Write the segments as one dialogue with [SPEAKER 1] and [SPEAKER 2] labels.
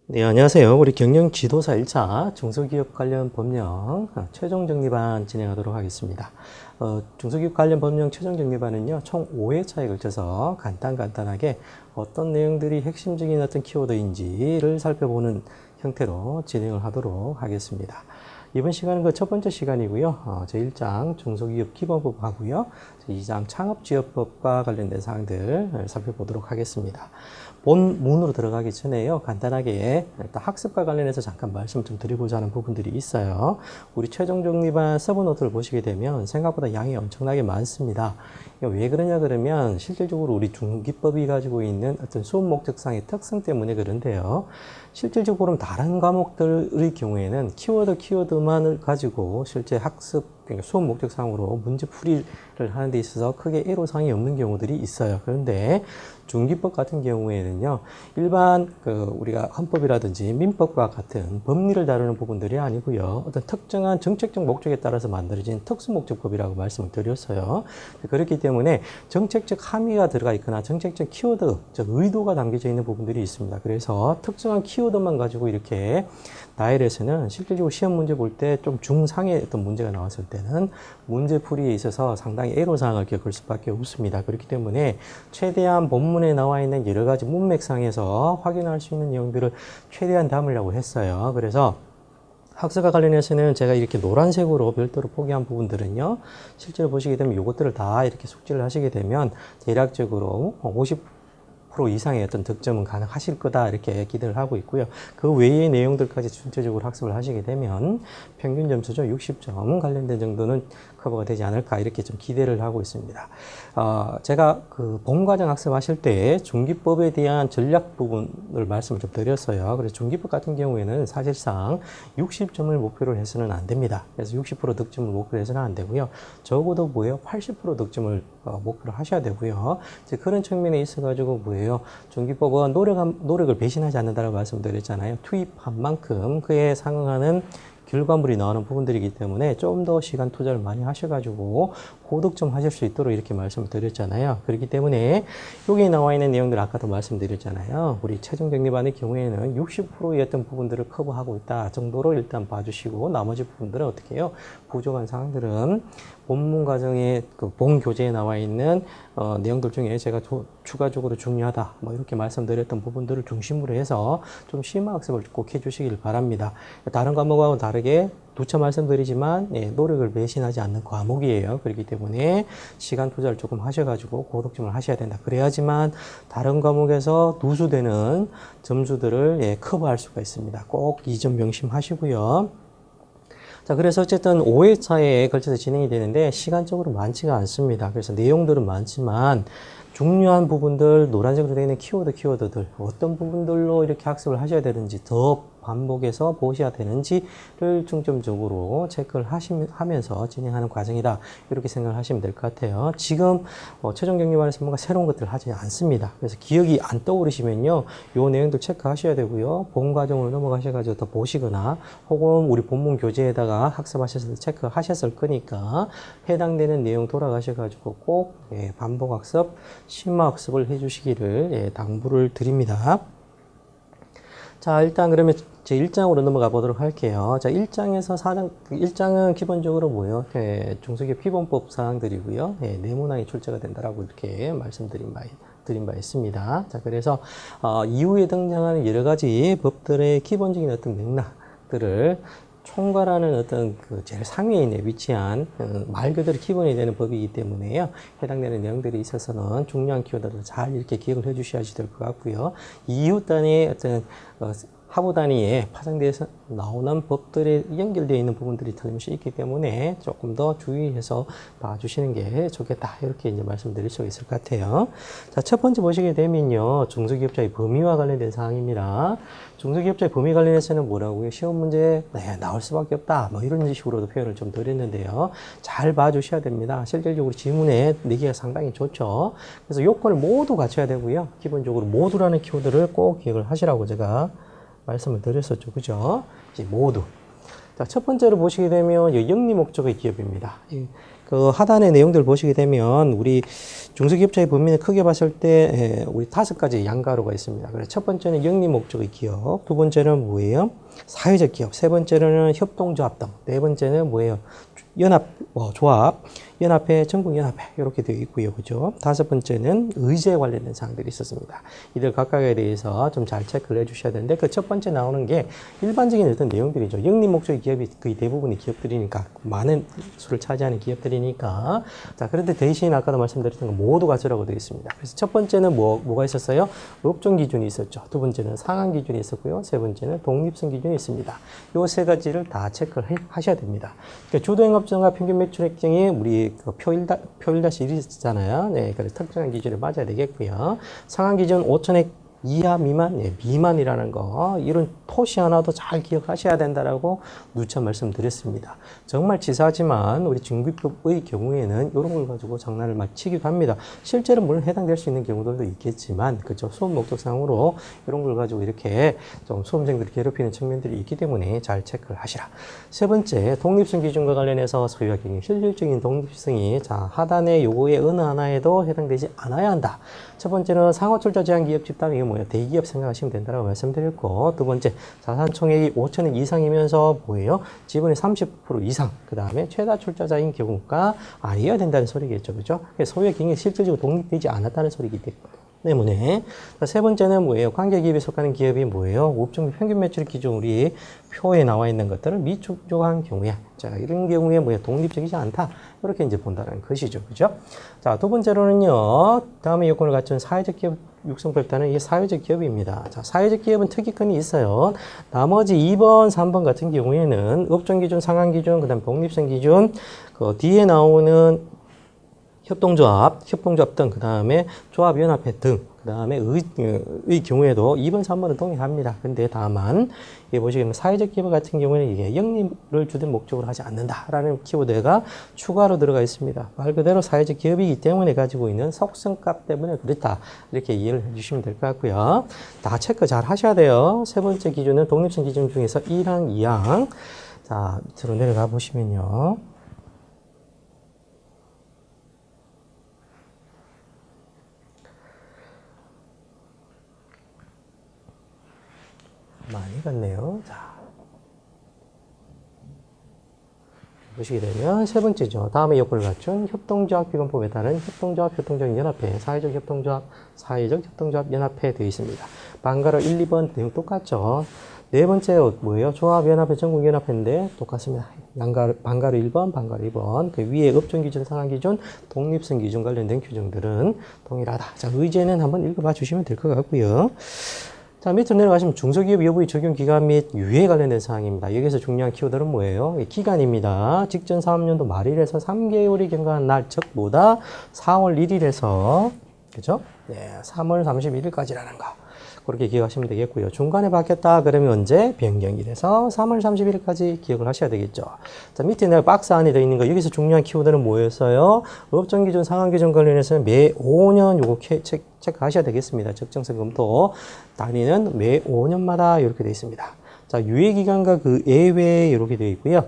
[SPEAKER 1] 네, 안녕하세요. 우리 경영 지도사 1차 중소기업 관련 법령 최종 정리반 진행하도록 하겠습니다. 중소기업 관련 법령 최종 정리반은요, 총 5회차에 걸쳐서 간단하게 어떤 내용들이 핵심적인 어떤 키워드인지를 살펴보는 형태로 진행을 하도록 하겠습니다. 이번 시간은 그 첫 번째 시간이고요. 제1장 중소기업 기본법 하고요. 제2장 창업지원법과 관련된 사항들 살펴보도록 하겠습니다. 본문으로 들어가기 전에요. 간단하게 일단 학습과 관련해서 잠깐 말씀 좀 드리고자 하는 부분들이 있어요. 우리 최종 정리반 서브노트를 보시게 되면 생각보다 양이 엄청나게 많습니다. 왜 그러냐 그러면 실질적으로 우리 중기법이 가지고 있는 어떤 수업 목적상의 특성 때문에 그런데요. 실질적으로 다른 과목들의 경우에는 키워드만을 가지고 실제 학습, 그러니까 수업 목적상으로 문제 풀이를 하는 데 있어서 크게 애로사항이 없는 경우들이 있어요. 그런데 중기법 같은 경우에는요, 일반 우리가 헌법이라든지 민법과 같은 법리를 다루는 부분들이 아니고요, 어떤 특정한 정책적 목적에 따라서 만들어진 특수목적법이라고 말씀을 드렸어요. 그렇기 때문에 정책적 함의가 들어가 있거나 정책적 키워드, 즉 의도가 담겨져 있는 부분들이 있습니다. 그래서 특정한 키워드만 가지고 이렇게 나열해서는 실질적으로 시험 문제 볼 때 좀 중상의 어떤 문제가 나왔을 때는 문제 풀이에 있어서 상당히 애로사항을 겪을 수밖에 없습니다. 그렇기 때문에 최대한 본문에 나와 있는 여러 가지 문맥상에서 확인할 수 있는 내용들을 최대한 담으려고 했어요. 그래서 학습과 관련해서는 제가 이렇게 노란색으로 별도로 포기한 부분들은요, 실제로 보시게 되면 이것들을 다 이렇게 숙지를 하시게 되면 대략적으로 50% 이상의 어떤 득점은 가능하실 거다 이렇게 기대를 하고 있고요. 그 외의 내용들까지 전체적으로 학습을 하시게 되면 평균 점수죠 60점 관련된 정도는 커버가 되지 않을까 이렇게 좀 기대를 하고 있습니다. 제가 그 본과정 학습하실 때 중기법에 대한 전략 부분을 말씀을 좀 드렸어요. 그래서 중기법 같은 경우에는 사실상 60점을 목표로 해서는 안 됩니다. 그래서 60% 득점을 목표로 해서는 안 되고요. 적어도 뭐예요? 80% 득점을 목표로 하셔야 되고요. 이제 그런 측면에 있어가지고 뭐예요? 중기법은 노력을 배신하지 않는다고 말씀드렸잖아요. 투입한 만큼 그에 상응하는 결과물이 나오는 부분들이기 때문에 좀 더 시간 투자를 많이 하셔가지고 고득점 하실 수 있도록 이렇게 말씀을 드렸잖아요. 그렇기 때문에 여기 나와 있는 내용들 아까도 말씀드렸잖아요. 우리 최종 정리반의 경우에는 60%의 어떤 부분들을 커버하고 있다 정도로 일단 봐주시고 나머지 부분들은 어떻게 해요? 부족한 사항들은 본문 과정에 본 교재에 나와 있는 내용들 중에 제가 추가적으로 중요하다 뭐 이렇게 말씀드렸던 부분들을 중심으로 해서 좀 심화 학습을 꼭 해주시길 바랍니다. 다른 과목하고는 다르게 누차 말씀드리지만 노력을 배신하지 않는 과목이에요. 그렇기 때문에 시간 투자를 조금 하셔가지고 고득점을 하셔야 된다. 그래야지만 다른 과목에서 누수되는 점수들을 커버할 수가 있습니다. 꼭 이 점 명심하시고요. 자, 그래서 어쨌든 5회차에 걸쳐서 진행이 되는데 시간적으로 많지가 않습니다. 그래서 내용들은 많지만 중요한 부분들, 노란색으로 되어 있는 키워드들, 어떤 부분들로 이렇게 학습을 하셔야 되는지, 더 반복해서 보셔야 되는지를 중점적으로 체크를 하면서 진행하는 과정이다. 이렇게 생각을 하시면 될 것 같아요. 지금 최종 정리반에서 뭔가 새로운 것들을 하지 않습니다. 그래서 기억이 안 떠오르시면요, 요 내용도 체크하셔야 되고요. 본 과정으로 넘어가셔가지고 더 보시거나, 혹은 우리 본문 교재에다가 학습하셨을 때 체크하셨을 거니까 해당되는 내용 돌아가셔가지고 꼭 반복 학습, 심화 학습을 해주시기를 당부를 드립니다. 자, 일단 그러면 제 1장으로 넘어가 보도록 할게요. 자, 1장에서 4장, 1장은 기본적으로 뭐예요? 중소기업 기본법 사항들이고요. 네모난이 출제가 된다라고 이렇게 말씀드린 바 있습니다. 자, 그래서 이후에 등장하는 여러 가지 법들의 기본적인 어떤 맥락들을 총괄하는 어떤 제일 상위에 위치한 말 그대로 기본이 되는 법이기 때문에요. 해당되는 내용들이 있어서는 중요한 키워드를 잘 이렇게 기억을 해 주셔야 될 것 같고요. 이후 단위의 어떤 하부 단위에 파생돼서 나오는 법들에 연결되어 있는 부분들이 틀림없이 있기 때문에 조금 더 주의해서 봐주시는 게 좋겠다. 이렇게 이제 말씀드릴 수 있을 것 같아요. 자, 첫 번째 보시게 되면요. 중소기업자의 범위와 관련된 사항입니다. 중소기업자의 범위 관련해서는 뭐라고요? 시험 문제 나올 수밖에 없다. 뭐 이런 식으로도 표현을 좀 드렸는데요. 잘 봐주셔야 됩니다. 실질적으로 지문에 내기가 상당히 좋죠. 그래서 요건을 모두 갖춰야 되고요. 기본적으로 모두라는 키워드를 꼭 기억을 하시라고 제가 말씀을 드렸었죠. 그죠? 이제 모두. 자, 첫 번째로 보시게 되면 영리 목적의 기업입니다. 그 하단의 내용들 보시게 되면 우리 중소기업자의 범위를 크게 봤을 때 우리 5가지 양가로가 있습니다. 그래서 첫 번째는 영리 목적의 기업, 두 번째는 뭐예요? 사회적 기업, 세 번째는 협동조합 등, 네 번째는 뭐예요? 연합, 조합, 연합회, 전국연합회 이렇게 되어 있고요. 그죠? 다섯 번째는 의제에 관련된 사항들이 있었습니다. 이들 각각에 대해서 좀 잘 체크를 해주셔야 되는데 그 첫 번째 나오는 게 일반적인 어떤 내용들이죠. 영리 목적의 기업이 거의 대부분의 기업들이니까 많은 수를 차지하는 기업들이니까 자 그런데 대신 아까도 말씀드렸던 거 모두 가져라고 되어 있습니다. 그래서 첫 번째는 뭐가 있었어요? 업종 기준이 있었죠. 두 번째는 상한 기준이 있었고요. 세 번째는 독립성 기준이 있습니다. 요 세 가지를 다 체크를 하셔야 됩니다. 그러니까 주도영업증과 평균 매출액증이 우리 그 표일-1이 있잖아요. 네, 그래서 특정한 기준을 맞아야 되겠고요. 상한 기준 5천액 이하 미만, 미만이라는 거 이런 토시 하나도 잘 기억하셔야 된다라고 누차 말씀드렸습니다. 정말 치사하지만 우리 중기법의 경우에는 이런 걸 가지고 장난을 막 치기도 합니다. 실제로 물론 해당될 수 있는 경우들도 있겠지만 그죠 수업 목적상으로 이런 걸 가지고 이렇게 좀 수험생들을 괴롭히는 측면들이 있기 때문에 잘 체크를 하시라. 세 번째 독립성 기준과 관련해서 소유와 경영 실질적인 독립성이 자 하단의 요거의 어느 하나에도 해당되지 않아야 한다. 첫 번째는 상호 출자 제한 기업 집단 이게 뭐예요? 대기업 생각하시면 된다고 말씀드렸고 두 번째 자산 총액이 5천억 이상이면서 뭐예요? 지분의 30% 이상 그 다음에 최다 출자자인 경우가 아니어야 된다는 소리겠죠, 그죠? 소유의 경영이 실질적으로 독립되지 않았다는 소리이기 때문에 세 번째는 뭐예요? 관계기업에 속하는 기업이 뭐예요? 업종 평균 매출 기준 우리 표에 나와 있는 것들을 미축적한 경우에 자 이런 경우에 뭐예요? 독립적이지 않다 이렇게 이제 본다는 것이죠, 그죠? 자 두 번째로는요 다음에 요건을 갖춘 사회적 기업 육성법단은 이게 사회적 기업입니다. 자 사회적 기업은 특이권이 있어요. 나머지 2번, 3번 같은 경우에는 업종 기준, 상한 기준, 그다음 독립성 기준 그 뒤에 나오는 협동조합 등, 그 다음에 조합연합회 등, 그 다음에 의 경우에도 2번, 3번은 동일합니다. 근데 다만, 이게 보시면 사회적 기업 같은 경우에는 이게 영리를 주된 목적으로 하지 않는다라는 키워드가 추가로 들어가 있습니다. 말 그대로 사회적 기업이기 때문에 가지고 있는 속성값 때문에 그렇다. 이렇게 이해를 해주시면 될 것 같고요. 다 체크 잘 하셔야 돼요. 세 번째 기준은 독립성 기준 중에서 1항, 2항. 자, 밑으로 내려가 보시면요. 많이 갔네요. 자, 보시게 되면 세 번째죠. 다음에 요건을 갖춘 협동조합 기본법에 따른 협동조합 연합회, 사회적 협동조합 연합회 되어 있습니다. 방가로 1, 2번 내용 똑같죠. 네 번째 뭐예요? 조합연합회, 전국연합회인데 똑같습니다. 방가로 1번, 방가로 2번. 그 위에 업종 기준, 상한 기준, 독립성 기준 관련된 규정들은 동일하다. 자, 의제는 한번 읽어봐 주시면 될 것 같고요. 자, 밑으로 내려가시면 중소기업 여부의 적용 기간 및 유예 관련된 사항입니다. 여기서 중요한 키워드는 뭐예요? 기간입니다. 직전 사업년도 말일에서 3개월이 경과한 날, 즉 뭐다? 4월 1일에서 그죠? 네, 3월 31일까지라는 거. 그렇게 기억하시면 되겠고요. 중간에 바뀌었다 그러면 언제? 변경일에서 3월 31일까지 기억을 하셔야 되겠죠. 자, 밑에 내가 박스 안에 되어 있는 거 여기서 중요한 키워드는 뭐였어요? 업종 기준, 상한 기준 관련해서는 매 5년 요거 체크하셔야 되겠습니다. 적정성 검토 단위는 매 5년마다 이렇게 되어 있습니다. 자, 유예 기간과 그 예외 이렇게 되어 있고요.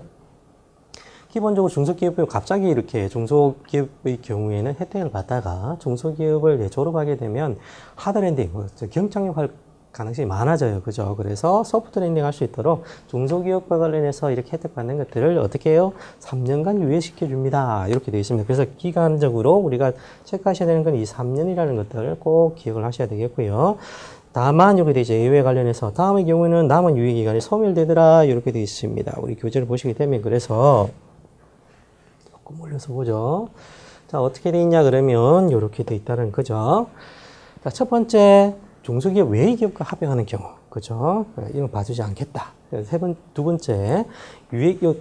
[SPEAKER 1] 기본적으로 중소기업이 갑자기 이렇게 중소기업의 경우에는 혜택을 받다가 중소기업을 졸업하게 되면 하드랜딩, 경착륙 할 가능성이 많아져요. 그죠? 그래서 소프트 랜딩 할 수 있도록 중소기업과 관련해서 이렇게 혜택 받는 것들을 어떻게 해요? 3년간 유예시켜 줍니다. 이렇게 되어 있습니다. 그래서 기간적으로 우리가 체크하셔야 되는 건 이 3년이라는 것들을 꼭 기억을 하셔야 되겠고요. 다만 여기 이제 예외 관련해서 다음의 경우에는 남은 유예 기간이 소멸되더라 이렇게 되어 있습니다. 우리 교재를 보시게 되면 그래서 조금 올려서 보죠. 자, 어떻게 돼 있냐 그러면 이렇게 돼 있다는 거죠. 자, 첫 번째 중소기업 외의 기업과 합병하는 경우, 그죠? 이건 봐주지 않겠다. 두 번째 유예기업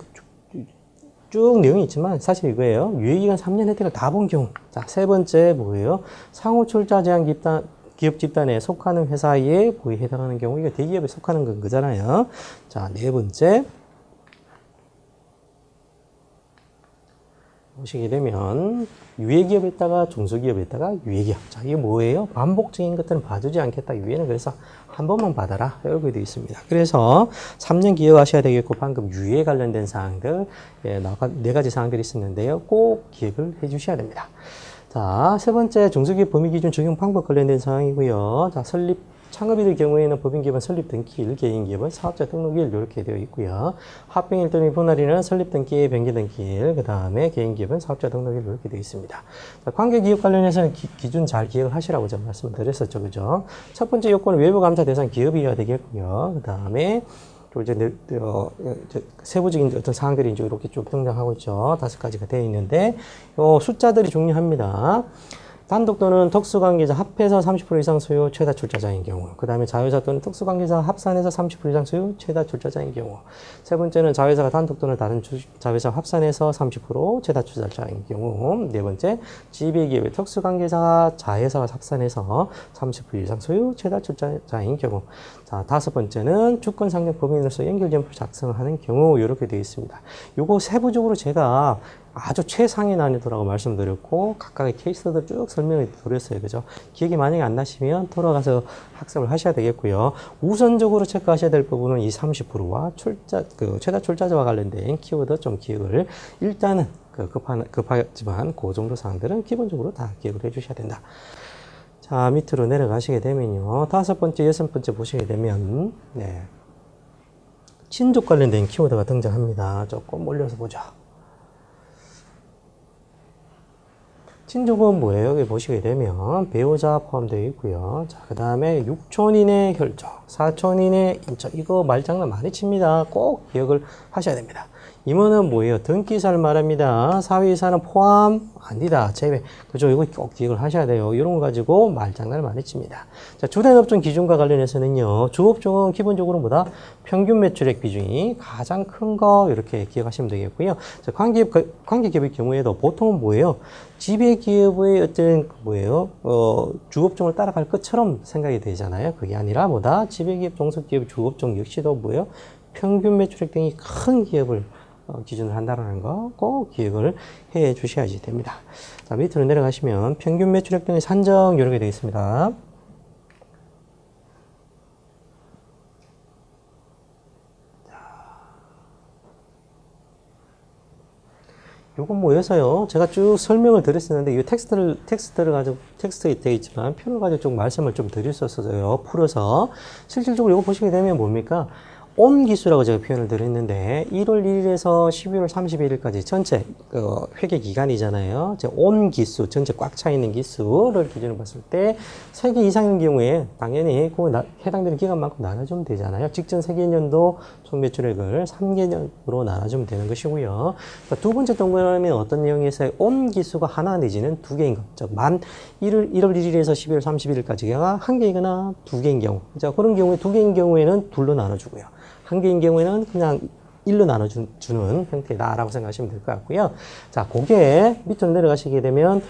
[SPEAKER 1] 쭉 내용이 있지만 사실 이거예요. 유예기간 3년 혜택을 다 본 경우. 자, 세 번째 뭐예요? 상호 출자 제한 기업 집단에 속하는 회사에 해당하는 경우, 이거 대기업에 속하는 건 거잖아요. 자, 네 번째. 보시게 되면 유예기업에다가 중소기업에다가 유예기업. 자, 이게 뭐예요? 반복적인 것들은 봐주지 않겠다. 유예는 그래서 한 번만 받아라. 이렇게 되어 있습니다. 그래서 3년 기억하셔야 되겠고 방금 유예 관련된 사항들 네 가지 사항들이 있었는데요. 꼭 기억을 해 주셔야 됩니다. 자, 세 번째 중소기업 범위기준 적용 방법 관련된 사항이고요. 자, 창업일의 경우에는 법인기업은 설립 등기일, 개인기업은 사업자 등록일 이렇게 되어 있고요. 합병일 또는 분할일은 설립 등기일, 변기 등기일, 그 다음에 개인기업은 사업자 등록일 이렇게 되어 있습니다. 자, 관계기업 관련해서는 기준 잘 기억을 하시라고 제가 말씀드렸었죠, 그죠? 첫 번째 요건은 외부 감사 대상 기업이어야 되겠고요. 그 다음에 또 이제 세부적인 어떤 사항들이 이제 이렇게 쭉 등장하고 있죠. 5가지가 되어 있는데, 숫자들이 중요합니다. 단독 또는 특수관계자 합해서 30% 이상 소유 최다 출자자인 경우, 그 다음에 자회사 또는 특수관계자 합산해서 30% 이상 소유 최다 출자자인 경우, 세 번째는 자회사가 단독 또는 다른 자회사 합산해서 30% 최다 출자자인 경우, 네 번째 지배기업의 특수관계자 자회사와 합산해서 30% 이상 소유 최다 출자자인 경우, 자, 다섯 번째는 주권상정 법인으로서 연결점포를 작성하는 경우 이렇게 되어 있습니다. 요거 세부적으로 제가 아주 최상의 난이도라고 말씀드렸고 각각의 케이스들 쭉 설명을 드렸어요. 그죠? 기억이 만약에 안 나시면 돌아가서 학습을 하셔야 되겠고요. 우선적으로 체크하셔야 될 부분은 이 30%와 최다 출자자와 관련된 키워드 좀 기억을 일단은 급하지만 그 정도 사항들은 기본적으로 다 기억을 해 주셔야 된다. 자, 밑으로 내려가시게 되면요. 5번째, 6번째 보시게 되면 친족 관련된 키워드가 등장합니다. 조금 올려서 보죠. 친족은 뭐예요? 여기 보시게 되면 배우자 포함되어 있고요. 자, 그 다음에 6촌인의 혈족, 4촌인의 인척. 이거 말장난 많이 칩니다. 꼭 기억을 하셔야 됩니다. 임원은 뭐예요? 등기사를 말합니다. 사위이사는 포함 아니다. 제외. 그죠? 이거 꼭 기억을 하셔야 돼요. 이런 거 가지고 말장난을 많이 칩니다. 자, 주된 업종 기준과 관련해서는요. 주업종은 기본적으로 뭐다? 평균 매출액 비중이 가장 큰 거 이렇게 기억하시면 되겠고요. 자, 관계기업의 경우에도 보통은 뭐예요? 지배기업의 어떤 주업종을 따라갈 것처럼 생각이 되잖아요. 그게 아니라 뭐다? 지배기업, 종속기업, 주업종 역시도 뭐예요? 평균 매출액 등이 큰 기업을 기준을 한다는 거 꼭 기억을 해 주셔야지 됩니다. 자, 밑으로 내려가시면 평균 매출액 등의 산정 이렇게 되어 있습니다. 요건 뭐여서요? 제가 쭉 설명을 드렸었는데, 이 텍스트를 가지고, 텍스트에 되어 있지만, 표를 가지고 좀 말씀을 좀 드릴 수 있어요. 풀어서. 실질적으로 이거 보시게 되면 뭡니까? 온 기수라고 제가 표현을 드렸는데 1월 1일에서 12월 31일까지 전체 회계 기간이잖아요. 온 기수, 전체 꽉 차 있는 기수를 기준으로 봤을 때 3개 이상인 경우에 당연히 그 해당되는 기간만큼 나눠주면 되잖아요. 직전 3개년도 총 매출액을 3개년으로 나눠주면 되는 것이고요. 두 번째 동그라미는 어떤 내용이 있어요? 온 기수가 하나 내지는 2개인 것. 즉, 1월 1일에서 12월 31일까지가 1개이거나 2개인 경우. 자, 그런 경우에 2개인 경우에는 둘로 나눠주고요. 1개인 경우에는 그냥 1로 나눠주는 형태다라고 생각하시면 될 것 같고요. 자, 그게 밑으로 내려가시게 되면,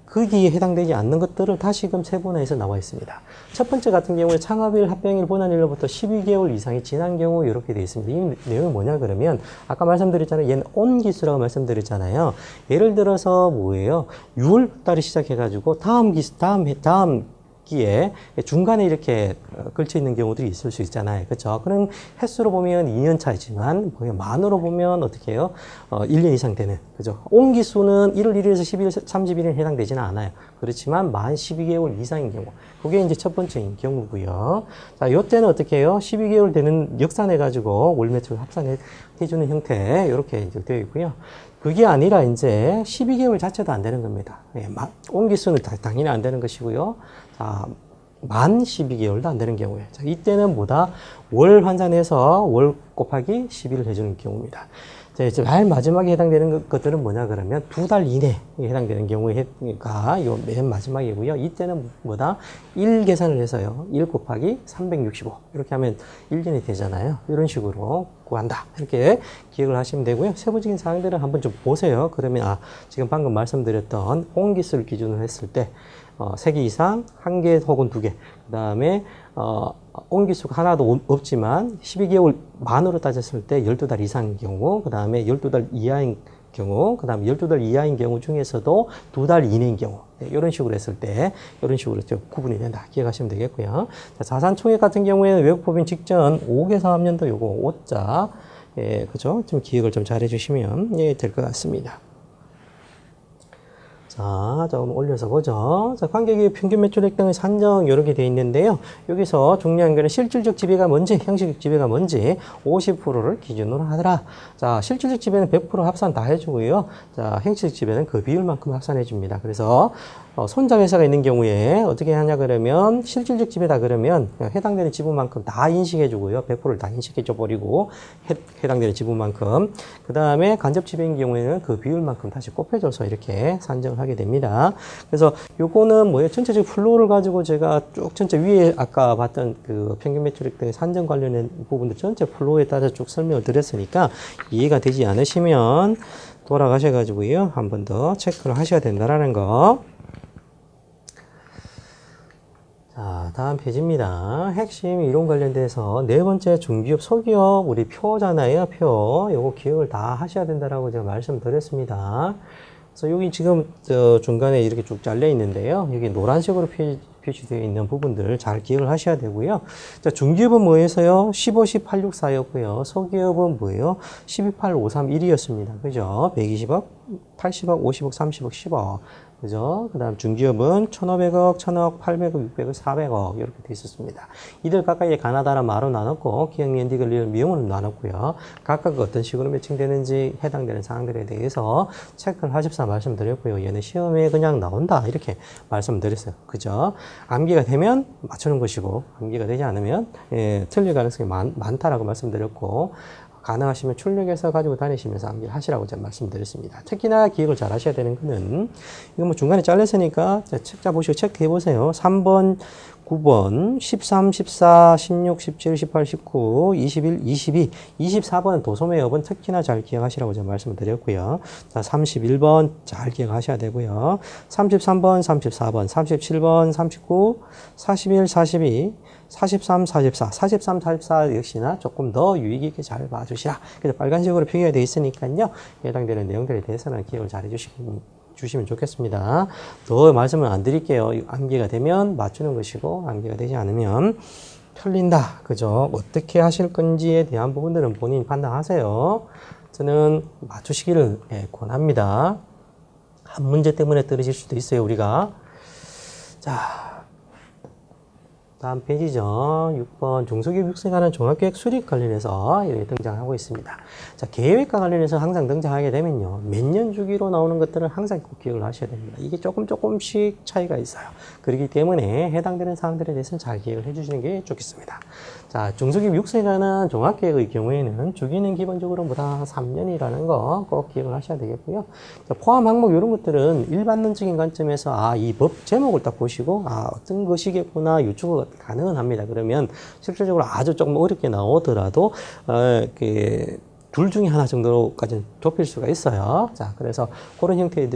[SPEAKER 1] 거기에 해당되지 않는 것들을 다시금 세분화해서 나와 있습니다. 첫 번째 같은 경우에 창업일, 합병일, 본안일로부터 12개월 이상이 지난 경우 이렇게 되어 있습니다. 이 내용이 뭐냐 그러면 아까 말씀드렸잖아요. 얘는 온 기수라고 말씀드렸잖아요. 예를 들어서 뭐예요? 6월 달에 시작해가지고 다음 기에 중간에 이렇게 걸쳐 있는 경우들이 있을 수 있잖아요. 그렇죠? 그럼 횟수로 보면 2년 차이지만 만으로 보면 어떻게 해요? 1년 이상 되는. 그죠? 온 기수는 1월 1일에서 12월 30일에 해당되지는 않아요. 그렇지만 만 12개월 이상인 경우. 그게 이제 첫 번째인 경우고요. 자, 요때는 어떻게 해요? 12개월 되는 역산해 가지고 월 매출 합산해 주는 형태 이렇게 이제 되어 있고요. 그게 아니라 이제 12개월 자체도 안 되는 겁니다. 온 기수는 당연히 안 되는 것이고요. 자, 만 12개월도 안 되는 경우에. 자, 이때는 뭐다? 월 환산해서 월 곱하기 12를 해주는 경우입니다. 자, 이제 맨 마지막에 해당되는 것들은 뭐냐 그러면 2달 이내에 해당되는 경우가 요 맨 마지막이고요. 이때는 뭐다? 1 계산을 해서요. 1 곱하기 365. 이렇게 하면 1년이 되잖아요. 이런 식으로 구한다. 이렇게 기억을 하시면 되고요. 세부적인 사항들은 한번 좀 보세요. 그러면 지금 방금 말씀드렸던 온기수를 기준으로 했을 때 3개 이상, 1개 혹은 2개. 그 다음에, 온기수가 하나도 없지만, 12개월 만으로 따졌을 때 12달 이상인 경우, 그 다음에 12달 이하인 경우, 그 다음 12달 이하인 경우 중에서도 2달 이내인 경우, 이런 식으로 했을 때, 이런 식으로 구분이 된다. 기억하시면 되겠고요. 자, 자산총액 같은 경우에는 외국법인 직전 5개 사업년도 요거 5자, 예, 그죠? 좀 기억을 좀 잘 해주시면, 예, 될 것 같습니다. 자, 좀 올려서 보죠. 자, 관계기업 평균 매출액 등의 산정 이렇게 되어 있는데요. 여기서 중요한 거는 실질적 지배가 뭔지, 형식적 지배가 뭔지 50%를 기준으로 하더라. 자, 실질적 지배는 100% 합산 다 해주고요. 자, 형식적 지배는 그 비율만큼 합산해 줍니다. 그래서 손자 회사가 있는 경우에 어떻게 하냐 그러면 실질적 지배다 그러면 해당되는 지분만큼 다 인식해 주고요. 100%를 다 인식해 줘 버리고 해당되는 지분만큼. 그 다음에 간접 지배인 경우에는 그 비율만큼 다시 곱해줘서 이렇게 산정을 하게 됩니다. 그래서 요거는 뭐예요? 전체적 플로우를 가지고 제가 쭉 전체 위에 아까 봤던 그 평균 매출액 등의 산정 관련된 부분들 전체 플로우에 따라 쭉 설명을 드렸으니까 이해가 되지 않으시면 돌아가셔가지고요. 한 번 더 체크를 하셔야 된다라는 거. 자, 다음 페이지입니다. 핵심 이론 관련돼서 네 번째 중기업, 소기업 우리 표잖아요. 표. 요거 기억을 다 하셔야 된다라고 제가 말씀드렸습니다. 그래서 여기 지금 중간에 이렇게 쭉 잘려 있는데요. 여기 노란색으로 표시되어 있는 부분들 잘 기억을 하셔야 되고요. 자, 중기업은 뭐에서요? 15, 18, 6, 4였고요. 소기업은 뭐예요? 12, 8, 5, 3, 1이었습니다. 그죠? 120억, 80억, 50억, 30억, 10억. 그죠? 그 다음 중기업은 1,500억, 1,000억, 800억, 600억, 400억 이렇게 돼 있었습니다. 이들 각각의 가나다라 마로 나눴고 기억연디글 리을 미용으로 나눴고요. 각각 어떤 식으로 매칭되는지 해당되는 사항들에 대해서 체크를 하십사 말씀드렸고요. 얘는 시험에 그냥 나온다 이렇게 말씀드렸어요. 그죠? 암기가 되면 맞추는 것이고 암기가 되지 않으면 틀릴 가능성이 많다라고 말씀드렸고 가능하시면 출력해서 가지고 다니시면서 암기를 하시라고 제가 말씀드렸습니다. 특히나 기억을 잘 하셔야 되는 거는 이거 뭐 중간에 잘렸으니까 책자 보시고 체크해 보세요. 3번, 9번, 13, 14, 16, 17, 18, 19, 21, 22, 24번 도소매업은 특히나 잘 기억하시라고 제가 말씀을 드렸고요. 자, 31번 잘 기억하셔야 되고요. 33번, 34번, 37번, 39, 41, 42, 43, 44, 43, 44 역시나 조금 더 유의 깊게 잘 봐주시라. 그래서 빨간색으로 표기가 되어 있으니까요. 해당되는 내용들에 대해서는 기억을 잘 해주시면 좋겠습니다. 더 말씀을 안 드릴게요. 암기가 되면 맞추는 것이고 암기가 되지 않으면 틀린다. 그죠? 어떻게 하실 건지에 대한 부분들은 본인이 판단하세요. 저는 맞추시기를 권합니다. 한 문제 때문에 떨어질 수도 있어요, 우리가. 자. 다음 페이지죠. 6번 중소기업 육성에 관한 종합계획 수립 관련해서 이렇게 등장하고 있습니다. 자, 계획과 관련해서 항상 등장하게 되면요. 몇 년 주기로 나오는 것들은 항상 꼭 기억을 하셔야 됩니다. 이게 조금씩 차이가 있어요. 그렇기 때문에 해당되는 사항들에 대해서는 잘 기억을 해주시는 게 좋겠습니다. 자, 중소기업 육성에 관한 종합계획의 경우에는 주기는 기본적으로 뭐다 3년이라는 거 꼭 기억을 하셔야 되겠고요. 자, 포함 항목 이런 것들은 일반론적인 관점에서 이 법 제목을 딱 보시고 어떤 것이겠구나 유추가 가능합니다. 그러면 실질적으로 아주 조금 어렵게 나오더라도 둘 중에 하나 정도까지는 좁힐 수가 있어요. 자, 그래서 그런 형태의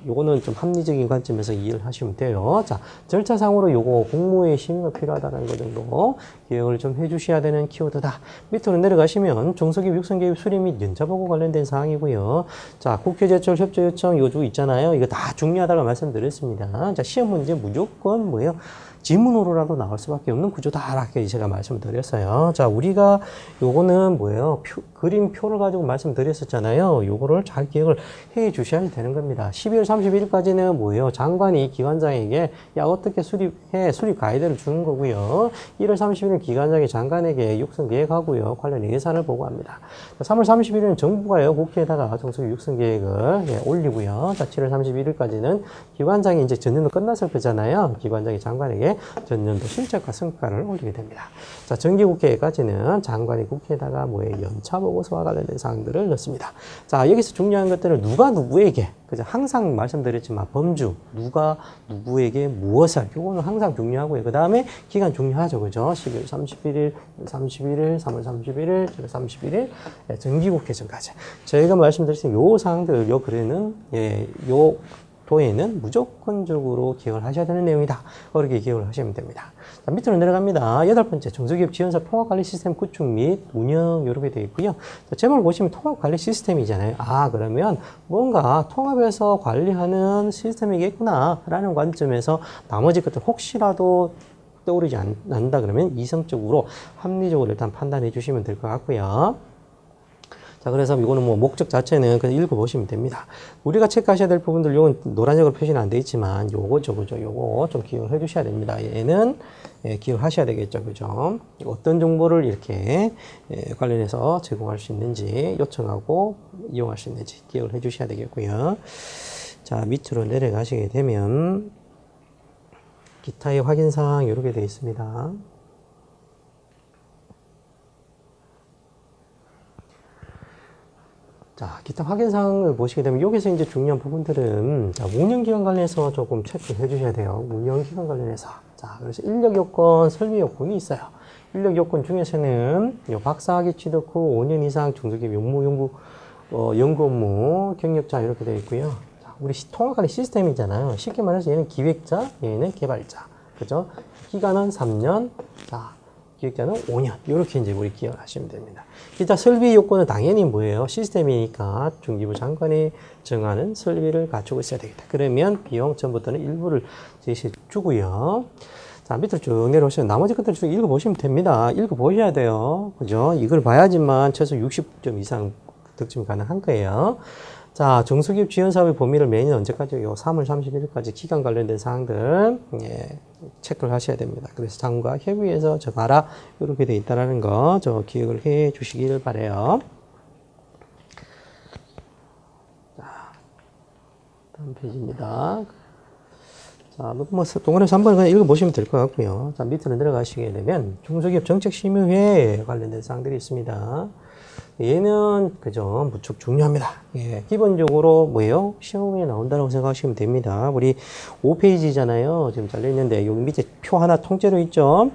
[SPEAKER 1] 요거는 좀 합리적인 관점에서 이해를 하시면 돼요. 자, 절차상으로 요거 공모의 심의가 필요하다는 거 정도 기억을 좀 해주셔야 되는 키워드다. 밑으로 내려가시면 중소기업 육성계획 수립 및 연차보고 관련된 사항이고요. 자, 국회 제출 협조 요청 요구 있잖아요. 이거 다 중요하다고 말씀드렸습니다. 자, 시험 문제 무조건 뭐예요? 지문으로라도 나올 수밖에 없는 구조다라고 제가 말씀을 드렸어요. 자, 우리가 요거는 뭐예요? 그림표를 가지고 말씀드렸었잖아요. 요거를 잘 기억을 해 주셔야 되는 겁니다. 12월 31일까지는 뭐예요? 장관이 기관장에게 어떻게 수립해? 수립 가이드를 주는 거고요. 1월 30일 기관장이 장관에게 육성 계획하고요. 관련 예산을 보고합니다. 3월 31일은 정부가요. 국회에다가 중소기업 육성 계획을 올리고요. 자, 7월 31일까지는 기관장이 이제 전년도 끝났을 거잖아요. 기관장이 장관에게 전년도 실적과 성과를 올리게 됩니다. 자, 정기국회까지는 장관이 국회에다가 연차 보고서와 관련된 사항들을 넣습니다. 자, 여기서 중요한 것들은 누가 누구에게, 그죠? 항상 말씀드렸지만 범주, 누가 누구에게 무엇을, 이거는 항상 중요하고요. 그 다음에 기간 중요하죠, 그죠? 12월 31일, 31일, 3월 31일, 7월 31일, 정기국회 전까지. 저희가 말씀드린 요 사항들, 요 글에는 요 도에는 무조건적으로 기억을 하셔야 되는 내용이다. 그렇게 기억을 하시면 됩니다. 자, 밑으로 내려갑니다. 8번째, 중소기업 지원사 통합관리 시스템 구축 및 운영 이렇게 되어 있고요. 자, 제목을 보시면 통합관리 시스템이잖아요. 아, 그러면 뭔가 통합해서 관리하는 시스템이겠구나 라는 관점에서 나머지 것들 혹시라도 떠오르지 않는다 그러면 이성적으로 합리적으로 일단 판단해 주시면 될 것 같고요. 자, 그래서 이거는 뭐 목적 자체는 그냥 읽어보시면 됩니다. 우리가 체크하셔야 될 부분들, 요건 노란색으로 표시는 안 돼 있지만, 요거 좀 기억을 해 주셔야 됩니다. 얘는, 기억하셔야 되겠죠. 그죠? 어떤 정보를 이렇게, 관련해서 제공할 수 있는지, 요청하고 이용할 수 있는지 기억을 해 주셔야 되겠고요. 자, 밑으로 내려가시게 되면, 기타의 확인사항, 이렇게 되어 있습니다. 자, 기타 확인사항을 보시게 되면 여기서 이제 중요한 부분들은 자, 운영기간 관련해서 조금 체크해 주셔야 돼요. 운영기간 관련해서. 자, 그래서 인력요건, 설비요건이 있어요. 인력요건 중에서는 박사학위 취득 후 5년 이상 중소기업 연구 업무 경력자 이렇게 되어 있고요. 자, 우리 통합관리 시스템이잖아요. 쉽게 말해서 얘는 기획자, 얘는 개발자. 그죠? 기간은 3년. 자, 기획자는 5년. 이렇게 이제 우리 기억을 하시면 됩니다. 기타 설비 요건은 당연히 뭐예요? 시스템이니까 중기부 장관이 정하는 설비를 갖추고 있어야 되겠다. 그러면 비용 전부터는 일부를 제시해 주고요. 자, 밑으로 쭉 내려오시면 나머지 것들 쭉 읽어보시면 됩니다. 읽어보셔야 돼요. 그죠? 이걸 봐야지만 최소 60점 이상 득점이 가능한 거예요. 자, 중소기업 지원 사업의 범위를 매년 언제까지요? 3월 31일까지 기간 관련된 사항들 체크를 하셔야 됩니다. 그래서 장과 협의해서 저 봐라 이렇게 돼 있다라는 거 저 기억을 해 주시길 바래요. 자, 다음 페이지입니다. 자, 뭐 동그라미 3번을 그냥 읽어보시면 될 것 같고요. 자, 밑으로 내려가시게 되면 중소기업 정책심의회에 관련된 사항들이 있습니다. 얘는 그죠 무척 중요합니다. 예, 기본적으로 뭐예요? 시험에 나온다고 생각하시면 됩니다. 우리 5페이지잖아요. 지금 잘려 있는데 여기 밑에 표 하나 통째로 있죠.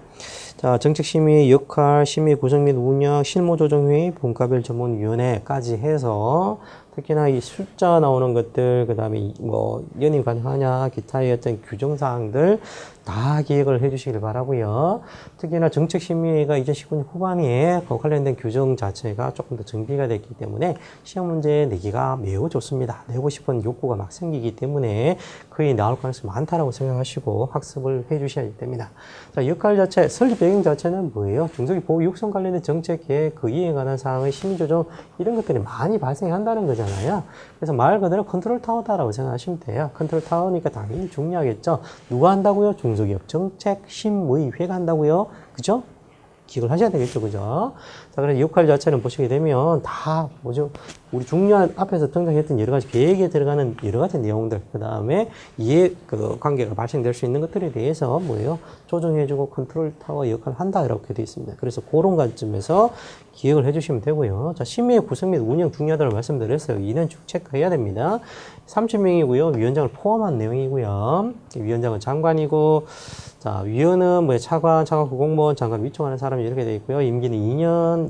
[SPEAKER 1] 자, 정책심의 역할, 심의 구성 및 운영, 실무조정회의, 분과별 전문위원회까지 해서 특히나 이 숫자 나오는 것들, 그 다음에 뭐 연임 가능하냐, 기타의 어떤 규정사항들 다 기획을 해 주시길 바라고요. 특히나 정책심의회가 2019년 후반에 그 관련된 규정 자체가 조금 더 정비가 됐기 때문에 시험 문제 내기가 매우 좋습니다. 내고 싶은 욕구가 막 생기기 때문에 거의 나올 가능성이 많다라고 생각하시고 학습을 해 주셔야 됩니다. 자, 역할 자체, 설립 배경 자체는 뭐예요? 중소기업 보호 육성 관련된 정책 계획, 그 이해에 관한 사항의 심의조정 이런 것들이 많이 발생한다는 거잖아요. 그래서 말 그대로 컨트롤 타워다라고 생각하시면 돼요. 컨트롤 타워니까 당연히 중요하겠죠. 누가 한다고요? 중소기업 정책심의회가 한다고요. 그죠? 기억을 하셔야 되겠죠. 그죠? 자, 그래서 역할 자체는 보시게 되면 다 뭐죠? 우리 중요한 앞에서 등장했던 여러 가지 계획에 들어가는 여러 가지 내용들, 그 다음에 이해 그 관계가 발생될 수 있는 것들에 대해서 뭐예요? 조정해주고 컨트롤 타워 역할을 한다 이렇게 되어 있습니다. 그래서 그런 관점에서 기억을 해주시면 되고요. 자, 심의 구성 및 운영 중요하다고 말씀드렸어요. 이는 쭉 체크해야 됩니다. 30명이고요. 위원장을 포함한 내용이고요. 위원장은 장관이고, 자, 위원은 뭐 차관, 차관급 공무원, 장관 위촉하는 사람이 이렇게 되어 있고요. 임기는 2년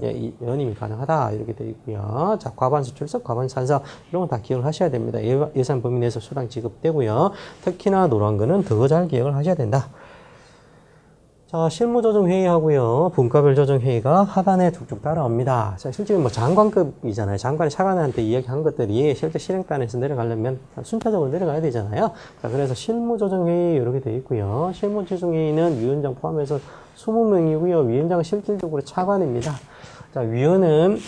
[SPEAKER 1] 연임이 가능하다 이렇게 되어 있고요. 자, 과반수 출석, 과반수 찬성 이런 건 다 기억을 하셔야 됩니다. 예산 범위 내에서 수당 지급되고요. 특히나 노란 거는 더 잘 기억을 하셔야 된다. 자, 실무조정회의하고요. 분과별 조정회의가 하단에 쭉쭉 따라옵니다. 자, 실제 뭐 장관급이잖아요. 장관이 차관한테 이야기한 것들이 실제 실행단에서 내려가려면 순차적으로 내려가야 되잖아요. 자, 그래서 실무조정회의 이렇게 되어 있고요. 실무조정회의는 위원장 포함해서 20명이고요. 위원장은 실질적으로 차관입니다. 자, 위원은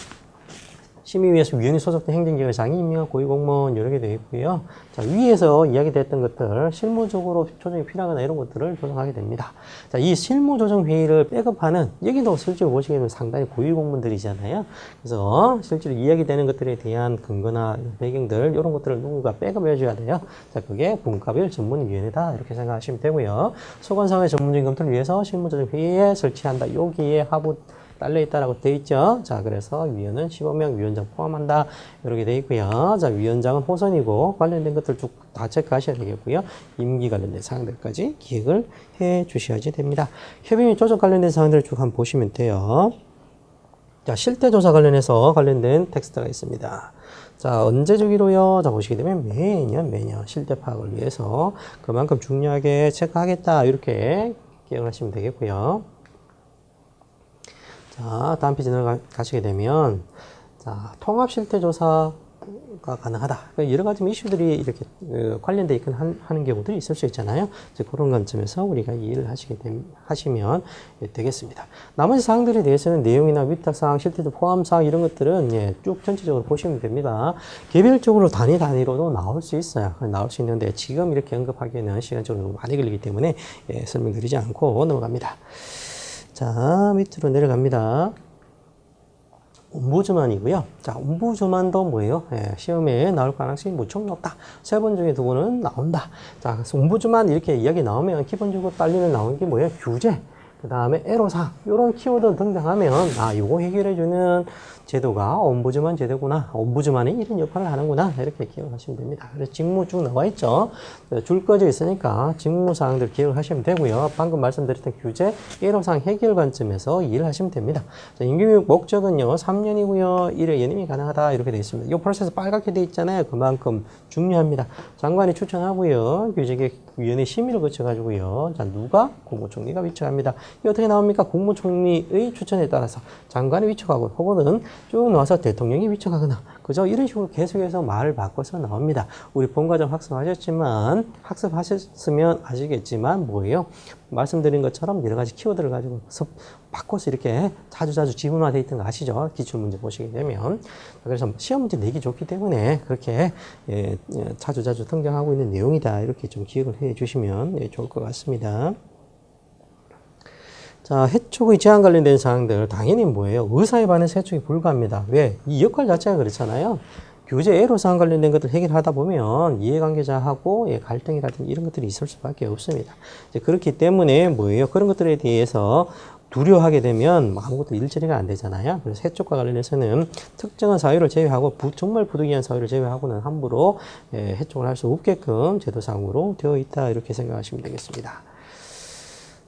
[SPEAKER 1] 심의위에서 위원이 소속된 행정기관 장이 임명한 고위공무원 이렇게 되어 있고요. 자, 위에서 이야기됐던 것들 실무적으로 조정이 필요하거나 이런 것들을 조정하게 됩니다. 자, 이 실무조정회의를 백업하는 여기도 실제로 보시게 되면 상당히 고위공무원들이잖아요. 그래서 실제로 이야기되는 것들에 대한 근거나 배경들 이런 것들을 누군가 백업해 줘야 돼요. 자, 그게 분과별 전문위원회다 이렇게 생각하시면 되고요. 소관상의 전문적인 검토를 위해서 실무조정회의에 설치한다. 여기에 하부 딸려 있다라고 되어 있죠. 자, 그래서 위원은 15명 위원장 포함한다. 이렇게 되어 있고요. 자, 위원장은 호선이고 관련된 것들 쭉 다 체크하셔야 되겠고요. 임기 관련된 사항들까지 기획을 해 주셔야지 됩니다. 협의 및 조정 관련된 사항들을 쭉 한번 보시면 돼요. 자, 실태조사 관련된 텍스트가 있습니다. 자, 언제 주기로요? 자, 보시게 되면 매년 실태 파악을 위해서 그만큼 중요하게 체크하겠다. 이렇게 기억을 하시면 되겠고요. 자, 다음 페이지 가시게 되면, 자, 통합 실태조사가 가능하다. 여러 가지 이슈들이 이렇게 관련돼 있건 하는 경우들이 있을 수 있잖아요. 이제 그런 관점에서 우리가 이해를 하시면 되겠습니다. 나머지 사항들에 대해서는 내용이나 위탁사항, 실태조 포함사항 이런 것들은 쭉 전체적으로 보시면 됩니다. 개별적으로 단위로도 나올 수 있어요. 나올 수 있는데 지금 이렇게 언급하기에는 시간적으로 너무 많이 걸리기 때문에 설명드리지 않고 넘어갑니다. 자, 밑으로 내려갑니다. 옴부즈만이고요. 자, 옴부즈만도 뭐예요? 시험에 나올 가능성이 무척 높다. 3번 중에 2번은 나온다. 자, 그래서 옴부즈만 이렇게 이야기 나오면 기본적으로 딸리는 나오는 게 뭐예요? 규제, 그 다음에 애로사항, 이런 키워드 등장하면, 이거 해결해주는 제도가 옴부즈만 제도구나. 옴부즈만이 이런 역할을 하는구나. 이렇게 기억하시면 됩니다. 그래서 직무 쭉 나와 있죠. 줄 꺼져 있으니까 직무사항들 기억을 하시면 되고요. 방금 말씀드렸던 규제, 애로사항 해결 관점에서 이해를 하시면 됩니다. 자, 임기교육 목적은요, 3년이고요. 1회 연임이 가능하다. 이렇게 되어 있습니다. 이 프로세스 빨갛게 되어 있잖아요. 그만큼 중요합니다. 장관이 추천하고요. 규제개혁위원회 심의를 거쳐가지고요. 자, 누가? 국무총리가 위촉합니다. 이게 어떻게 나옵니까? 국무총리의 추천에 따라서 장관이 위촉하고, 혹은 쭉 나와서 대통령이 위촉하거나, 그죠? 이런 식으로 계속해서 말을 바꿔서 나옵니다. 우리 본과정 학습하셨으면 아시겠지만, 뭐예요? 말씀드린 것처럼 여러 가지 키워드를 가지고 바꿔서 이렇게 자주 지문화되어 있던 거 아시죠? 기출문제 보시게 되면. 그래서 시험 문제 내기 좋기 때문에 그렇게 자주 등장하고 있는 내용이다. 이렇게 좀 기억을 해 주시면 좋을 것 같습니다. 자, 해촉의 제한 관련된 사항들, 당연히 뭐예요? 의사에 반해서 해촉이 불가합니다. 왜? 이 역할 자체가 그렇잖아요. 교재 애로사항 관련된 것들 해결하다 보면 이해관계자하고 갈등이라든지 이런 것들이 있을 수밖에 없습니다. 이제 그렇기 때문에 뭐예요? 그런 것들에 대해서 두려워하게 되면 아무것도 일처리가 안 되잖아요. 그래서 해촉과 관련해서는 특정한 사유를 제외하고 정말 부득이한 사유를 제외하고는 함부로 해촉을 할 수 없게끔 제도상으로 되어 있다. 이렇게 생각하시면 되겠습니다.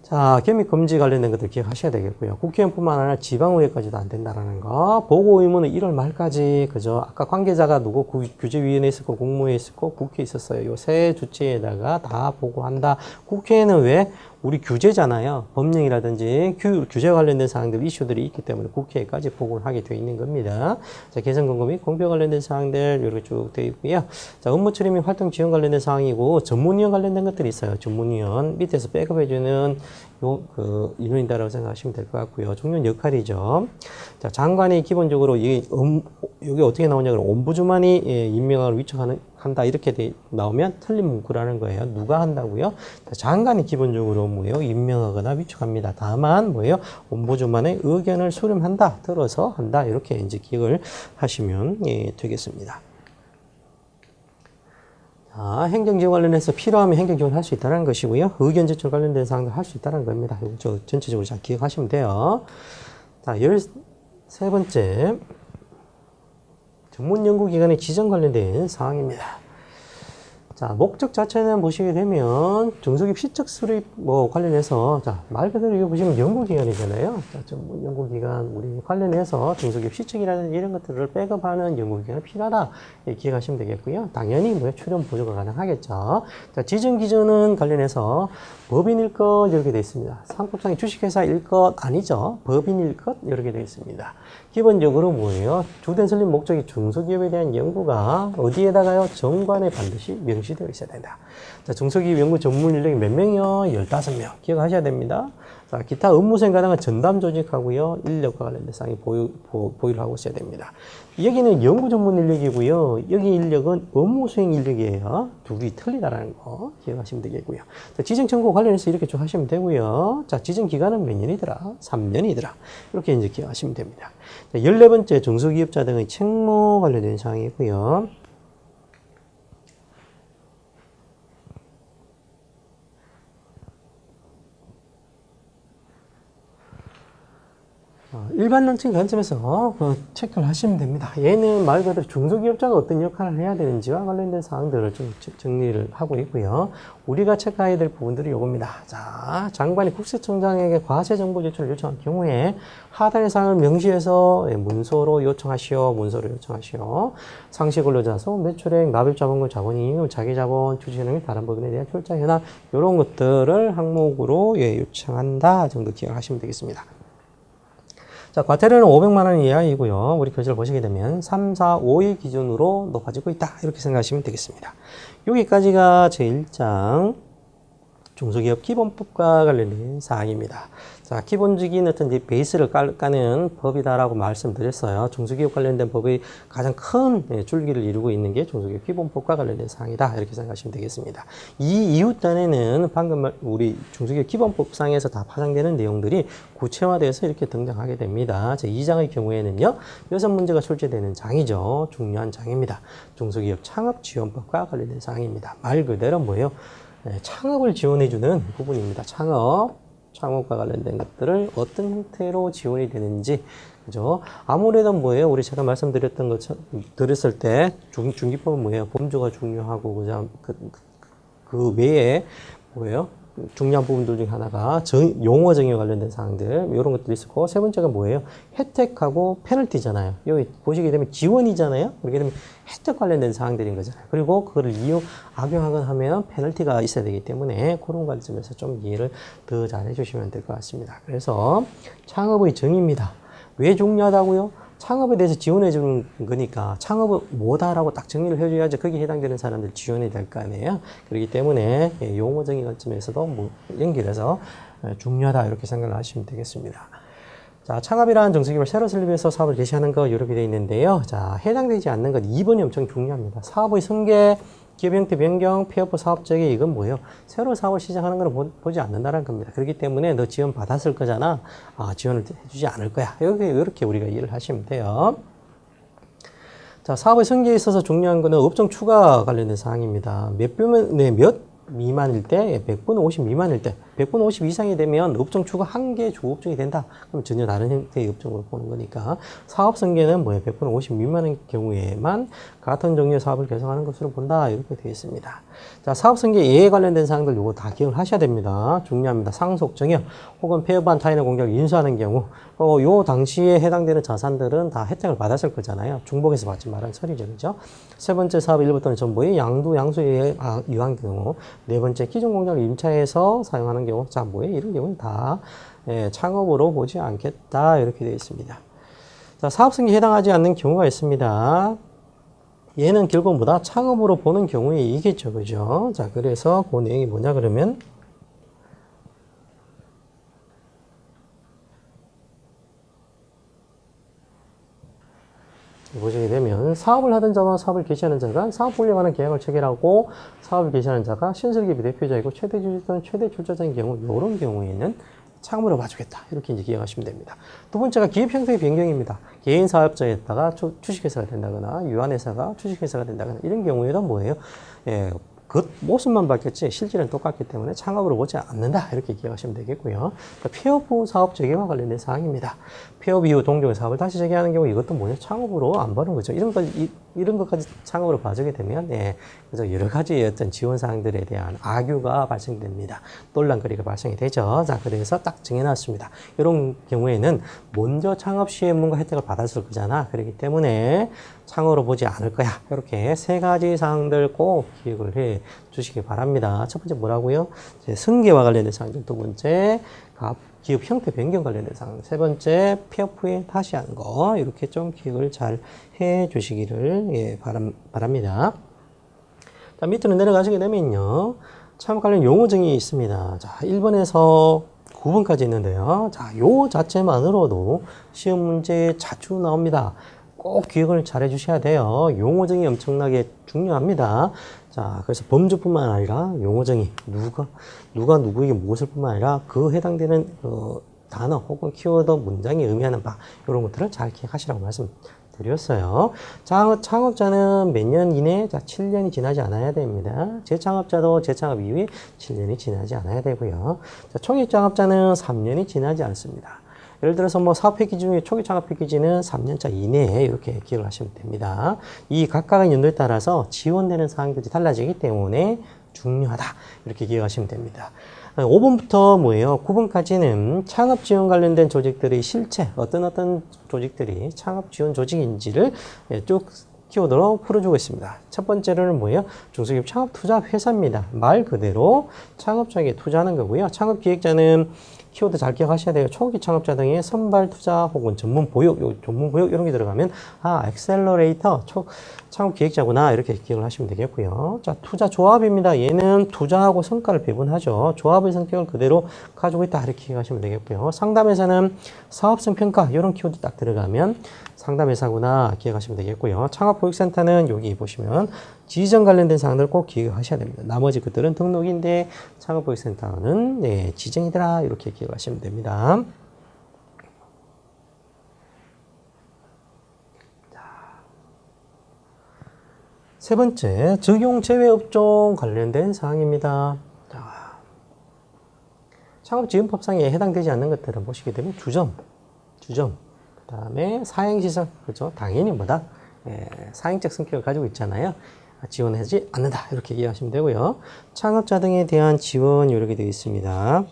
[SPEAKER 1] 자, 겸입 금지 관련된 것들 기억하셔야 되겠고요. 국회의원뿐만 아니라 지방의회까지도 안 된다라는 거. 보고 의무는 1월 말까지, 그죠? 아까 관계자가 누구 규제위원회 있었고, 국무회에 있었고, 국회에 있었어요. 요 세 주체에다가 다 보고한다. 국회에는 왜? 우리 규제잖아요. 법령이라든지 규제 관련된 사항들, 이슈들이 있기 때문에 국회에까지 보고를 하게 되어 있는 겁니다. 자, 개선 공고 및 공표 관련된 사항들 이렇게 쭉 되어 있고요. 자, 업무 처리 및 활동 지원 관련된 사항이고, 전문위원 관련된 것들이 있어요. 전문위원 밑에서 백업해주는 인원이다라고 생각하시면 될 것 같고요. 중요한 역할이죠. 자, 장관이 기본적으로 이게 어떻게 나오냐 그러면 옴부즈만이 임명을 위촉한다 이렇게 나오면 틀린 문구라는 거예요. 누가 한다고요? 자, 장관이 기본적으로 뭐예요? 임명하거나 위촉합니다. 다만 뭐예요? 옴부즈만의 의견을 수렴한다, 들어서 한다 이렇게 이제 기억을 하시면 되겠습니다. 자, 행정지원 관련해서 필요하면 행정지원 할 수 있다는 것이고요. 의견 제출 관련된 사항도 할 수 있다는 겁니다. 이거 전체적으로 잘 기억하시면 돼요. 자, 13번째. 전문연구기관의 지정 관련된 사항입니다. 자, 목적 자체는 보시게 되면 중소기업 실적 수립 관련해서 말 그대로 이거 보시면 연구기관이잖아요. 자, 전문 연구기관 우리 관련해서 중소기업 실적이라는 이런 것들을 백업하는 연구기관이 필요하다. 기억하시면 되겠고요. 당연히 출연 보조가 가능하겠죠. 자, 지정 기준은 관련해서 법인일 것 이렇게 되어 있습니다. 상법상의 주식회사일 것 아니죠. 법인일 것 이렇게 되어 있습니다. 기본적으로 뭐예요? 주된 설립 목적이 중소기업에 대한 연구가 어디에다가요? 정관에 반드시 명시되어 있어야 된다. 자, 중소기업 연구 전문 인력이 몇 명이요? 15명. 기억하셔야 됩니다. 자, 기타 업무수행 가능한 전담 조직하고요. 인력과 관련된 사항이 보유를 하고 있어야 됩니다. 여기는 연구 전문 인력이고요. 여기 인력은 업무수행 인력이에요. 둘이 틀리다라는 거 기억하시면 되겠고요. 자, 지정 청구 관련해서 이렇게 좀 하시면 되고요. 자, 지정 기간은 몇 년이더라? 3년이더라. 이렇게 이제 기억하시면 됩니다. 자, 14번째 중소기업자 등의 책무 관련된 사항이고요. 일반론적인 관점에서 체크를 하시면 됩니다. 얘는 말 그대로 중소기업자가 어떤 역할을 해야 되는지와 관련된 사항들을 좀 정리를 하고 있고요. 우리가 체크해야 될 부분들이 요겁니다. 자, 장관이 국세청장에게 과세 정보 제출을 요청한 경우에 하단의 사항을 명시해서 문서로 요청하시오. 문서로 요청하시오. 상시 근로자수, 매출액, 납입자본금, 자본이익, 자기자본, 주식은행 및 다른 법인에 대한 출자 현황 이런 것들을 항목으로 요청한다 정도 기억하시면 되겠습니다. 자, 과태료는 500만 원 이하이고요. 우리 교재를 보시게 되면 3, 4, 5위 기준으로 높아지고 있다. 이렇게 생각하시면 되겠습니다. 여기까지가 제1장 중소기업 기본법과 관련된 사항입니다. 자, 기본적인 어떤 베이스를 까는 법이다라고 말씀드렸어요. 중소기업 관련된 법의 가장 큰 줄기를 이루고 있는 게 중소기업 기본법과 관련된 사항이다. 이렇게 생각하시면 되겠습니다. 이 이웃단에는 방금 우리 중소기업 기본법상에서 다 파생되는 내용들이 구체화돼서 이렇게 등장하게 됩니다. 제 2장의 경우에는요, 6문제가 출제되는 장이죠. 중요한 장입니다. 중소기업 창업지원법과 관련된 사항입니다. 말 그대로 뭐예요? 창업을 지원해주는 부분입니다. 창업과 관련된 것들을 어떤 형태로 지원이 되는지, 그죠? 아무래도 뭐예요? 우리 제가 말씀드렸던 것처럼, 드렸을 때, 중기법은 뭐예요? 범주가 중요하고, 그냥 그 외에 뭐예요? 중요한 부분들 중에 하나가 용어 정의에 관련된 사항들 이런 것들이 있었고, 세 번째가 뭐예요? 혜택하고 페널티잖아요. 여기 보시게 되면 지원이잖아요. 그렇게 되면 혜택 관련된 사항들인 거잖아요. 그리고 그거를 악용하거나 하면 페널티가 있어야 되기 때문에 그런 관점에서 좀 이해를 더 잘 해주시면 될 것 같습니다. 그래서 창업의 정의입니다. 왜 중요하다고요? 창업에 대해서 지원해 주는 거니까 창업은 뭐다라고 딱 정리를 해줘야지 거기에 해당되는 사람들 지원이 될 거 아니에요. 그렇기 때문에 용어 정의 관점에서도 뭐 연결해서 중요하다 이렇게 생각을 하시면 되겠습니다. 자, 창업이라는 중소기업을 새로 설립해서 사업을 개시하는 거 이렇게 되어 있는데요. 자, 해당되지 않는 것 2번이 엄청 중요합니다. 사업의 승계, 기업 형태 변경, 폐업 후 사업 재개 이건 뭐예요? 새로 사업을 시작하는 걸 보지 않는다는 겁니다. 그렇기 때문에 너 지원 받았을 거잖아. 지원을 해주지 않을 거야. 이렇게 우리가 이해를 하시면 돼요. 자, 사업의 승계에 있어서 중요한 거는 업종 추가 관련된 사항입니다. 몇 미만일 때, 100분 50 미만일 때, 100분 50 이상이 되면 업종 추가 한 개 주업종이 된다. 그럼 전혀 다른 형태의 업종으로 보는 거니까 사업 승계는 뭐예요? 100분 50 미만의 경우에만 같은 종류의 사업을 개성하는 것으로 본다. 이렇게 되어 있습니다. 자, 사업 승계 예에 관련된 사항들 요거 다 기억을 하셔야 됩니다. 중요합니다. 상속 정여 혹은 폐업한 타인의 공격을 인수하는 경우 요 당시에 해당되는 자산들은 다 혜택을 받았을 거잖아요. 중복해서 받지 말한 처리죠. 그죠? 세 번째 사업 일부 또는 전부의 양수에 의한 경우, 네 번째 기존 공장을 임차해서 사용하는 경우, 자, 이런 경우는 다 창업으로 보지 않겠다. 이렇게 되어 있습니다. 자, 사업 승계에 해당하지 않는 경우가 있습니다. 얘는 결국 뭐다? 창업으로 보는 경우에 이겠죠. 그죠? 자, 그래서 그 내용이 뭐냐 그러면 보시게 되면 사업을 하던 자와 사업을 개시하는 자가 사업 분리에 관한 계약을 체결하고 사업을 개시하는 자가 신설기업의 대표자이고 최대 주주 또는 최대 출자자인 경우 이런 경우에는 창업으로 봐주겠다. 이렇게 이제 기억하시면 됩니다. 두 번째가 기업 형태의 변경입니다. 개인 사업자에다가 주식회사가 된다거나 유한회사가 주식회사가 된다거나 이런 경우에는 뭐예요? 모습만 바뀌었지 실질은 똑같기 때문에 창업으로 보지 않는다. 이렇게 기억하시면 되겠고요. 폐업 후 사업 재개와 관련된 사항입니다. 폐업 이후 동종의 사업을 다시 재개하는 경우 이것도 뭐냐? 창업으로 안 보는 거죠. 이런 것까지 창업으로 봐주게 되면 그래서 여러 가지 어떤 지원 사항들에 대한 악유가 발생됩니다. 논란거리가 발생이 되죠. 자, 그래서 딱 정해놨습니다. 이런 경우에는 먼저 창업 시에 뭔가 혜택을 받았을 거잖아. 그렇기 때문에 창업으로 보지 않을 거야. 이렇게 세 가지 사항들 꼭 기억을 해 주시기 바랍니다. 첫 번째 뭐라고요? 승계와 관련된 사항들. 두 번째 기업 형태 변경 관련된 사항. 세 번째 폐업 후에 다시 하는 거. 이렇게 좀 기억을 잘 해 주시기를 바랍니다. 자, 밑으로 내려가시게 되면요. 창업 관련 용어 정의 있습니다. 자, 1번에서 9번까지 있는데요. 자, 요 자체만으로도 시험 문제에 자주 나옵니다. 꼭 기억을 잘 해주셔야 돼요. 용어 정의 엄청나게 중요합니다. 자, 그래서 범주뿐만 아니라 용어 정의, 누가 누구에게 무엇을 뿐만 아니라 그 해당되는 단어 혹은 키워드 문장이 의미하는 바 이런 것들을 잘 기억하시라고 말씀드렸어요. 창업자는 몇 년 이내? 자, 7년이 지나지 않아야 됩니다. 재창업자도 재창업 이후에 7년이 지나지 않아야 되고요. 자, 초기 창업자는 3년이 지나지 않습니다. 예를 들어서 뭐 사업 패키지 중에 초기 창업 패키지는 3년차 이내에 이렇게 기억을 하시면 됩니다. 이 각각의 연도에 따라서 지원되는 사항들이 달라지기 때문에 중요하다. 이렇게 기억하시면 됩니다. 5번부터 뭐예요? 9번까지는 창업 지원 관련된 조직들의 실체, 어떤 조직들이 창업 지원 조직인지를 쭉 키워드로 풀어주고 있습니다. 첫 번째로는 뭐예요? 중소기업 창업 투자 회사입니다. 말 그대로 창업자에게 투자하는 거고요. 창업 기획자는 키워드 잘 기억하셔야 돼요. 초기 창업자 등의 선발 투자 혹은 전문 보육 이런 게 들어가면 엑셀러레이터 창업 기획자구나 이렇게 기억을 하시면 되겠고요. 자, 투자 조합입니다. 얘는 투자하고 성과를 배분하죠. 조합의 성격을 그대로 가지고 있다 이렇게 기억하시면 되겠고요. 상담회사는 사업성 평가 이런 키워드 딱 들어가면 상담회사구나 기억하시면 되겠고요. 창업보육센터는 여기 보시면 지정 관련된 사항들 꼭 기억하셔야 됩니다. 나머지 것들은 등록인데 창업보육센터는 네, 지정이더라 이렇게 기억하시면 됩니다. 세 번째, 적용 제외 업종 관련된 사항입니다. 창업지원법상에 해당되지 않는 것들은 보시게 되면 주점, 그 다음에 사행시설, 그죠? 당연히 뭐다? 사행적 성격을 가지고 있잖아요. 지원하지 않는다. 이렇게 이해하시면 되고요. 창업자 등에 대한 지원 이렇게 되어 있습니다.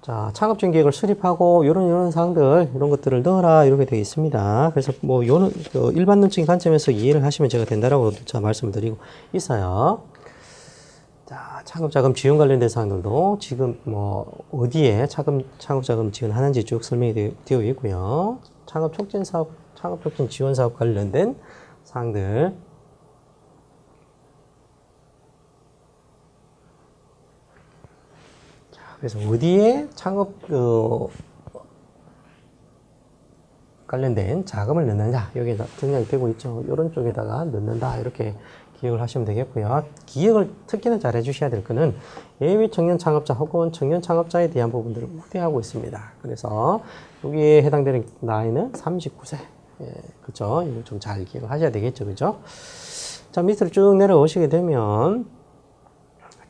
[SPEAKER 1] 자, 창업지원 계획을 수립하고 이런 사항들 이런 것들을 넣어라 이렇게 되어 있습니다. 그래서 뭐 요런 일반론적인 관점에서 이해를 하시면 제가 된다라고 제가 말씀을 드리고 있어요. 자, 창업자금 지원 관련된 사항들도 지금 뭐 어디에 창업자금 지원하는지 쭉 설명이 되어 있고요. 창업촉진 지원 사업 관련된 사항들. 자, 그래서 어디에 창업 관련된 자금을 넣는다. 여기에 등장이 되고 있죠. 이런 쪽에다가 넣는다. 이렇게 기억을 하시면 되겠고요. 기억을 특히나 잘 해주셔야 될 거는 예비 청년 창업자 혹은 청년 창업자에 대한 부분들을 우대하고 있습니다. 그래서 여기에 해당되는 나이는 39세. 그죠? 이거 좀 잘 기억을 하셔야 되겠죠. 그죠? 자, 밑으로 쭉 내려오시게 되면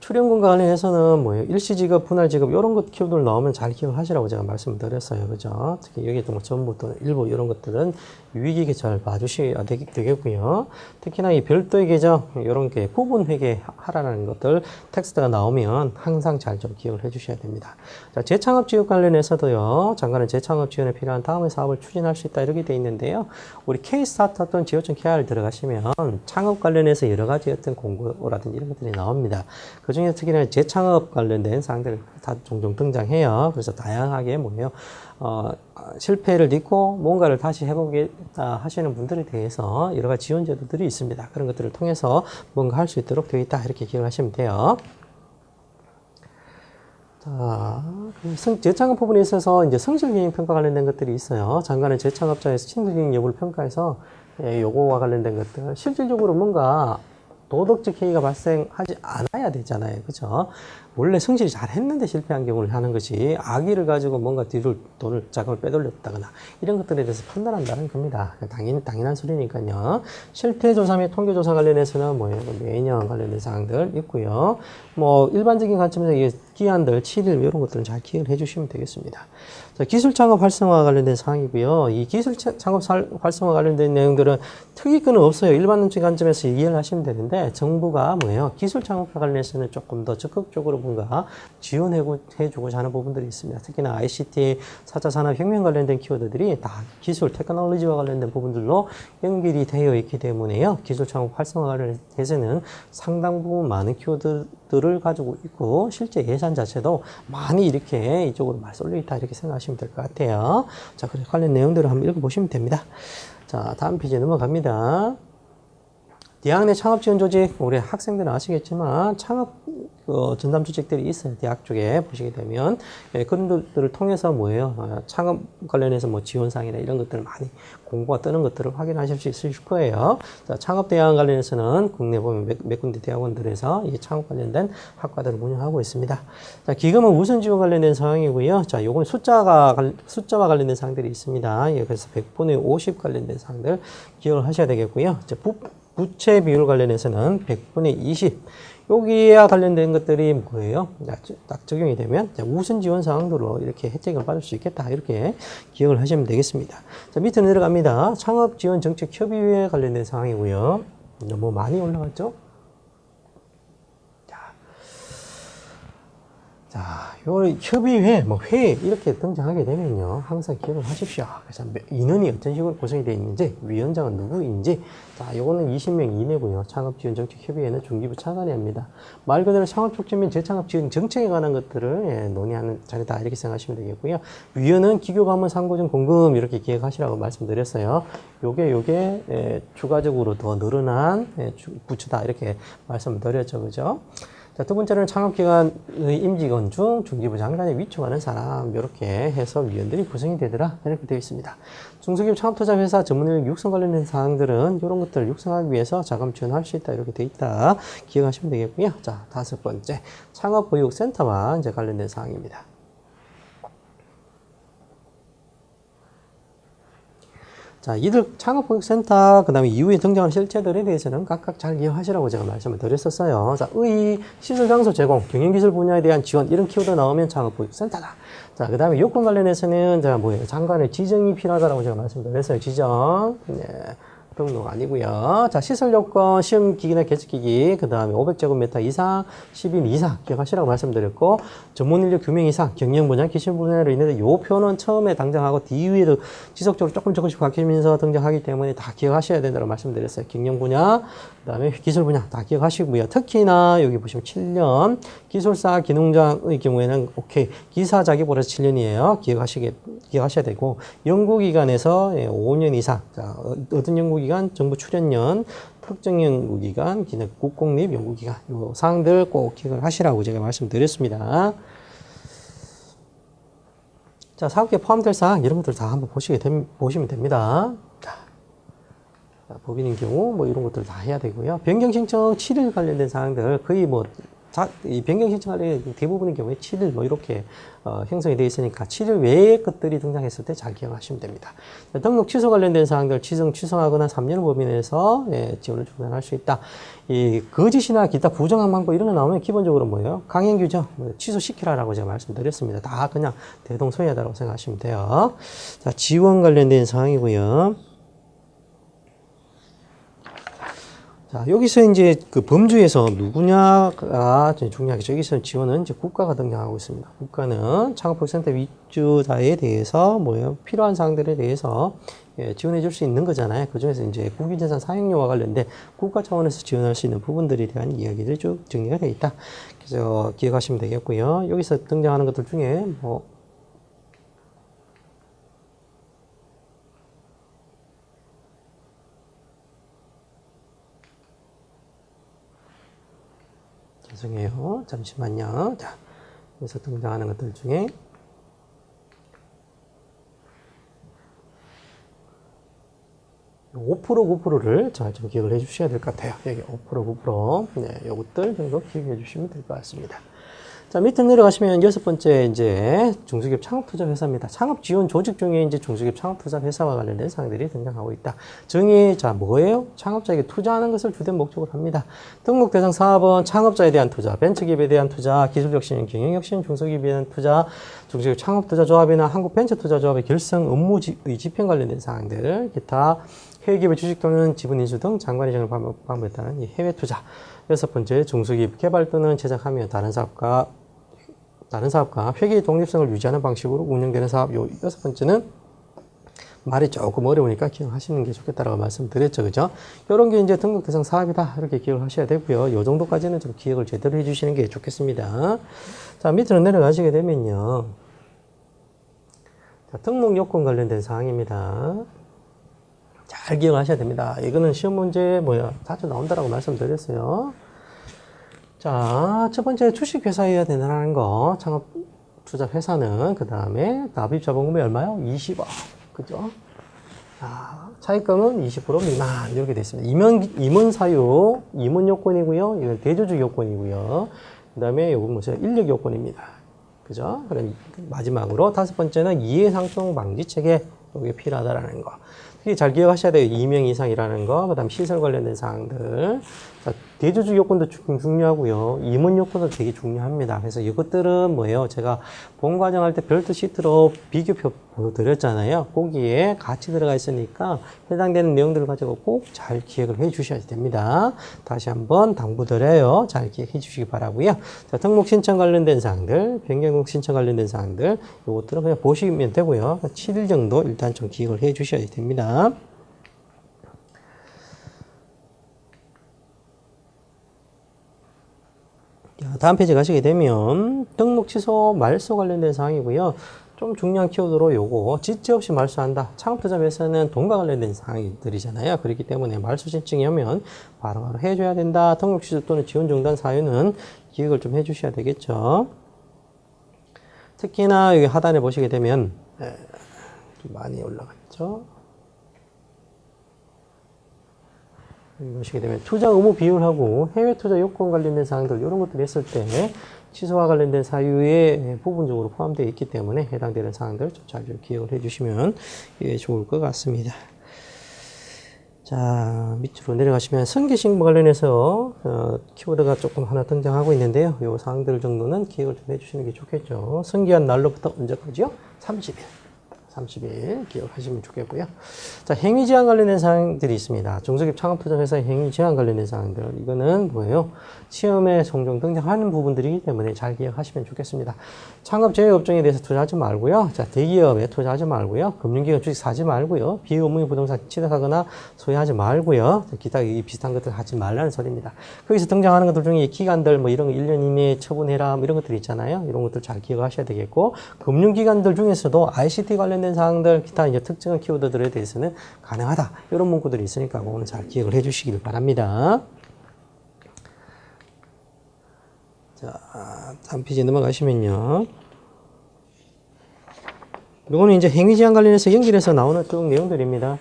[SPEAKER 1] 출연금과 관련해서는 뭐예요? 일시지급, 분할지급 이런 것 키워드를 넣으면 잘 기억을 하시라고 제가 말씀을 드렸어요. 그죠? 특히 여기 뭐 전부 또 일부 이런 것들은 유의깊게 잘 봐주셔야 되겠고요. 특히나 이 별도의 계정 이런 게 부분 회계하라는 것들 텍스트가 나오면 항상 잘 좀 기억을 해주셔야 됩니다. 자, 재창업 지원 관련해서도요. 장관은 재창업 지원에 필요한 다음의 사업을 추진할 수 있다 이렇게 돼 있는데요. 우리 K-스타트 또는 지원.KR 들어가시면 창업 관련해서 여러 가지 어떤 공고라든지 이런 것들이 나옵니다. 그 중에 특히나 재창업 관련된 사항들 다 종종 등장해요. 그래서 다양하게 뭐예요? 실패를 딛고 뭔가를 다시 해보겠다 하시는 분들에 대해서 여러 가지 지원 제도들이 있습니다. 그런 것들을 통해서 뭔가 할 수 있도록 되어 있다. 이렇게 기억하시면 돼요. 자, 재창업 부분에 있어서 이제 성실기능 평가 관련된 것들이 있어요. 장관은 재창업자의 신실기능 여부를 평가해서 요거와 관련된 것들 실질적으로 뭔가 도덕적 해이가 발생하지 않아야 되잖아요. 그죠? 원래 성실히 잘 했는데 실패한 경우를 하는 것이 악의를 가지고 뭔가 뒤로 자금을 빼돌렸다거나 이런 것들에 대해서 판단한다는 겁니다. 당연한 소리니까요. 실태조사 및 통계조사 관련해서는 뭐예요? 매년 관련된 사항들 있고요. 뭐 일반적인 관점에서 기한들, 7일 이런 것들은 잘 기억을 해주시면 되겠습니다. 자, 기술창업 활성화 관련된 사항이고요. 이 기술창업 활성화 관련된 내용들은 특이건은 없어요. 일반론적 관점에서 이해를 하시면 되는데 정부가 뭐예요? 기술창업과 관련해서는 조금 더 적극적으로 뭔가 지원해주고자 하는 부분들이 있습니다. 특히나 ICT, 4차 산업혁명 관련된 키워드들이 다 기술, 테크놀로지와 관련된 부분들로 연결이 되어 있기 때문에요. 기술창업 활성화 관련해서는 상당 부분 많은 키워드들을 가지고 있고 실제 예산 자체도 많이 이렇게 이쪽으로 많이 쏠려 있다 이렇게 생각하시면 될 것 같아요. 자, 그래서 관련 내용들을 한번 읽어보시면 됩니다. 자, 다음 페이지 넘어갑니다. 대학 내 창업 지원 조직, 우리 학생들은 아시겠지만 창업 전담 조직들이 있어요. 대학 쪽에 보시게 되면 그런 것들을 통해서 뭐예요? 창업 관련해서 뭐 지원사항이나 이런 것들을 많이 공고가 뜨는 것들을 확인하실 수 있으실 거예요. 자, 창업 대학 관련해서는 국내 보면 몇 군데 대학원들에서 이 창업 관련된 학과들을 운영하고 있습니다. 자, 기금은 우선 지원 관련된 사항이고요. 자, 요건 숫자와 관련된 사항들이 있습니다. 그래서 100분의 50 관련된 사항들 기억을 하셔야 되겠고요. 자, 부채 비율 관련해서는 100분의 20 여기와 관련된 것들이 뭐예요? 딱 적용이 되면 우선 지원 사항으로 이렇게 혜택을 받을 수 있겠다. 이렇게 기억을 하시면 되겠습니다. 자, 밑으로 내려갑니다. 창업 지원 정책 협의회에 관련된 사항이고요. 너무 많이 올라갔죠? 자, 요 협의회, 회 이렇게 등장하게 되면요, 항상 기억을 하십시오. 그래서 인원이 어떤 식으로 구성이 되어 있는지, 위원장은 누구인지, 자, 요거는 20명 이내고요. 창업지원정책협의회는 중기부 차관이 합니다. 말 그대로 창업촉진 및 재창업지원 정책에 관한 것들을 논의하는 자리다 이렇게 생각하시면 되겠고요. 위원은 기교과문 상고증 공금 이렇게 기획하시라고 말씀드렸어요. 요게 추가적으로 더 늘어난 부처다 이렇게 말씀드렸죠, 그죠? 자, 두 번째는 창업기관의 임직원 중 중기부 장관에 위촉하는 사람 이렇게 해서 위원들이 구성이 되더라 이렇게 되어 있습니다. 중소기업 창업투자회사 전문인력 육성 관련된 사항들은 이런 것들을 육성하기 위해서 자금 지원할 수 있다 이렇게 되어 있다 기억하시면 되겠고요. 자, 다섯 번째 창업보육센터와 이제 관련된 사항입니다. 자, 이들 창업보육센터, 그 다음에 이후에 등장하는 실체들에 대해서는 각각 잘 기억하시라고 제가 말씀을 드렸었어요. 자, 시설장소 제공, 경영기술 분야에 대한 지원, 이런 키워드 나오면 창업보육센터다. 자, 그 다음에 요건 관련해서는 제가 장관의 지정이 필요하다라고 제가 말씀드렸어요. 지정. 네. 등록 아니고요. 자, 시설 요건, 시험 기기나 개측기기, 그 다음에 500제곱미터 이상, 10인 이상 기억하시라고 말씀드렸고, 전문 인력 규명 이상, 경영 분야, 기술 분야로 인해서 요 표는 처음에 등장하고 뒤에도 지속적으로 조금씩 바뀌면서 등장하기 때문에 다 기억하셔야 된다고 말씀드렸어요. 경영 분야, 그 다음에 기술 분야 다 기억하시고요. 특히나 여기 보시면 7년, 기술사 기농장의 경우에는 오케이, 기사 자기보라서 7년이에요. 기억하셔야 되고, 연구기관에서 5년 이상, 자, 어떤 연구기관? 정부 출연년, 특정 연구기관, 국공립 연구기관, 요 사항들 꼭 기억을 하시라고 제가 말씀드렸습니다. 자, 사업계에 포함될 사항, 이런 것들 다 한번 보시면 됩니다. 자, 법인인 경우, 이런 것들 다 해야 되고요. 변경 신청 7일 관련된 사항들, 거의 이 변경 신청할 대부분의 경우에 7일 이렇게 형성이 되어 있으니까 7일 외의 것들이 등장했을 때 잘 기억하시면 됩니다. 자, 등록 취소 관련된 사항들 취소하거나 3년 범위 내에서 지원을 중단할 수 있다. 이 거짓이나 기타 부정한 방법 이런 거 나오면 기본적으로 뭐예요? 강행 규정 취소시키라라고 제가 말씀드렸습니다. 다 그냥 대동소이하다고 생각하시면 돼요. 자, 지원 관련된 사항이고요. 자, 여기서 이제 그 범주에서 누구냐가 중요하겠죠. 여기서 지원은 이제 국가가 등장하고 있습니다. 국가는 창업보육센터 위주자에 대해서 필요한 사항들에 대해서 지원해 줄 수 있는 거잖아요. 그 중에서 이제 국유재산 사용료와 관련된 국가 차원에서 지원할 수 있는 부분들에 대한 이야기들이 쭉 정리가 되어 있다. 그래서 기억하시면 되겠고요. 여기서 등장하는 것들 중에 죄송해요. 잠시만요. 자, 여기서 등장하는 것들 중에 5%, 9%를 잘 좀 기억을 해 주셔야 될 것 같아요. 여기 5%, 9%. 네, 요것들 정도 기억해 주시면 될 것 같습니다. 자, 밑에 내려가시면 여섯 번째 이제 중소기업 창업투자회사입니다. 창업지원 조직 중에 이제 중소기업 창업투자회사와 관련된 사항들이 등장하고 있다. 정의, 자, 뭐예요? 창업자에게 투자하는 것을 주된 목적으로 합니다. 등록 대상 사업은 창업자에 대한 투자, 벤처기업에 대한 투자, 기술혁신, 경영혁신, 중소기업에 대한 투자, 중소기업 창업투자조합이나 한국벤처투자조합의 결성 업무의 집행 관련된 사항들, 기타 해외기업의 주식 또는 지분 인수 등 장관 이전을 방법에 따른 이 해외 투자. 여섯 번째, 중소기업 개발 또는 제작하며 다른 사업과 회계의 독립성을 유지하는 방식으로 운영되는 사업. 요 여섯 번째는 말이 조금 어려우니까 기억하시는 게 좋겠다라고 말씀드렸죠. 그죠? 요런 게 이제 등록 대상 사업이다. 이렇게 기억을 하셔야 되고요. 요 정도까지는 좀 기억을 제대로 해주시는 게 좋겠습니다. 자, 밑으로 내려가시게 되면요. 자, 등록 요건 관련된 사항입니다. 잘 기억하셔야 됩니다. 이거는 시험 문제 자주 나온다라고 말씀드렸어요. 자, 첫 번째 주식회사여야 된다는 거. 창업투자회사는 그 다음에 납입자본금이 얼마요? 20억. 그죠? 자, 차입금은 20% 미만 이렇게 되어 있습니다. 임원 사유, 임원 요건이고요. 이건 대주주 요건이고요. 그 다음에 요건 뭐죠? 인력 요건입니다. 그죠? 그럼 마지막으로 다섯 번째는 이해상충 방지 체계. 이게 필요하다라는 거. 특히 잘 기억하셔야 돼요. 2명 이상이라는 거. 그 다음 시설 관련된 사항들. 자, 대조주 요건도 중요하고요. 임원 요건도 되게 중요합니다. 그래서 이것들은 뭐예요? 제가 본 과정할 때 별도 시트로 비교표 보여드렸잖아요. 거기에 같이 들어가 있으니까 해당되는 내용들을 가지고 꼭 잘 기억을 해 주셔야 됩니다. 다시 한번 당부드려요. 잘 기억해 주시기 바라고요. 자, 등록 신청 관련된 사항들, 변경록 신청 관련된 사항들, 이것들은 그냥 보시면 되고요. 7일 정도 일단 좀 기억을 해 주셔야 됩니다. 다음 페이지 가시게 되면 등록 취소 말소 관련된 사항이고요. 좀 중요한 키워드로 요거 지체 없이 말소한다. 창업투자에서는 돈과 관련된 사항들이잖아요. 그렇기 때문에 말소 신청이 오면 바로바로 해줘야 된다. 등록 취소 또는 지원 중단 사유는 기억을 좀 해주셔야 되겠죠. 특히나 여기 하단에 보시게 되면 좀 많이 올라갔죠. 여기 보시게 되면 투자 의무 비율하고 해외 투자 요건 관련된 사항들 이런 것들 했을 때 취소와 관련된 사유에 부분적으로 포함되어 있기 때문에 해당되는 사항들 좀 잘 기억을 해주시면 좋을 것 같습니다. 자, 밑으로 내려가시면 승계신고 관련해서 키워드가 조금 하나 등장하고 있는데요. 이 사항들 정도는 기억을 좀 해주시는 게 좋겠죠. 승계한 날로부터 언제까지요? 30일. 30일 기억하시면 좋겠고요. 자, 행위 제한 관련된 사항들이 있습니다. 중소기업 창업투자회사의 행위 제한 관련된 사항들. 이거는 뭐예요? 시험에 종종 등장하는 부분들이기 때문에 잘 기억하시면 좋겠습니다. 창업 제외업종에 대해서 투자하지 말고요. 자, 대기업에 투자하지 말고요. 금융기관 주식 사지 말고요. 비의무의 부동산 취득하거나 소유하지 말고요. 기타 이 비슷한 것들 하지 말라는 소리입니다. 거기서 등장하는 것들 중에 기간들 뭐 이런 거 1년 이내에 처분해라 뭐 이런 것들 있잖아요. 이런 것들 잘 기억하셔야 되겠고, 금융기관들 중에서도 ICT 관련된 사항들, 기타 이제 특정한 키워드들에 대해서는 가능하다. 이런 문구들이 있으니까 그거는 잘 기억을 해 주시길 바랍니다. 자, 다음 페이지 넘어가시면요. 이거는 이제 행위 제한 관련해서 연결해서 나오는 쭉 내용들입니다.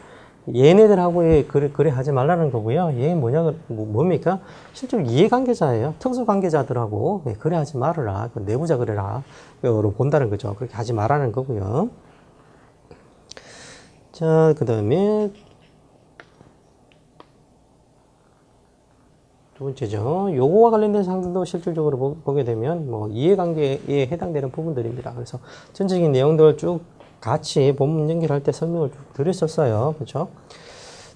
[SPEAKER 1] 얘네들하고의 거래 하지 말라는 거고요. 얘 뭡니까? 실제로 이해관계자예요. 특수관계자들하고 거래하지 말아라. 내부자 거래라로 본다는 거죠. 그렇게 하지 말라는 거고요. 자, 그 다음에 두 번째죠. 요거와 관련된 사항들도 실질적으로 보게 되면 뭐 이해관계에 해당되는 부분들입니다. 그래서 전체적인 내용들 쭉 같이 본문 연결할 때 설명을 쭉 드렸었어요. 그렇죠?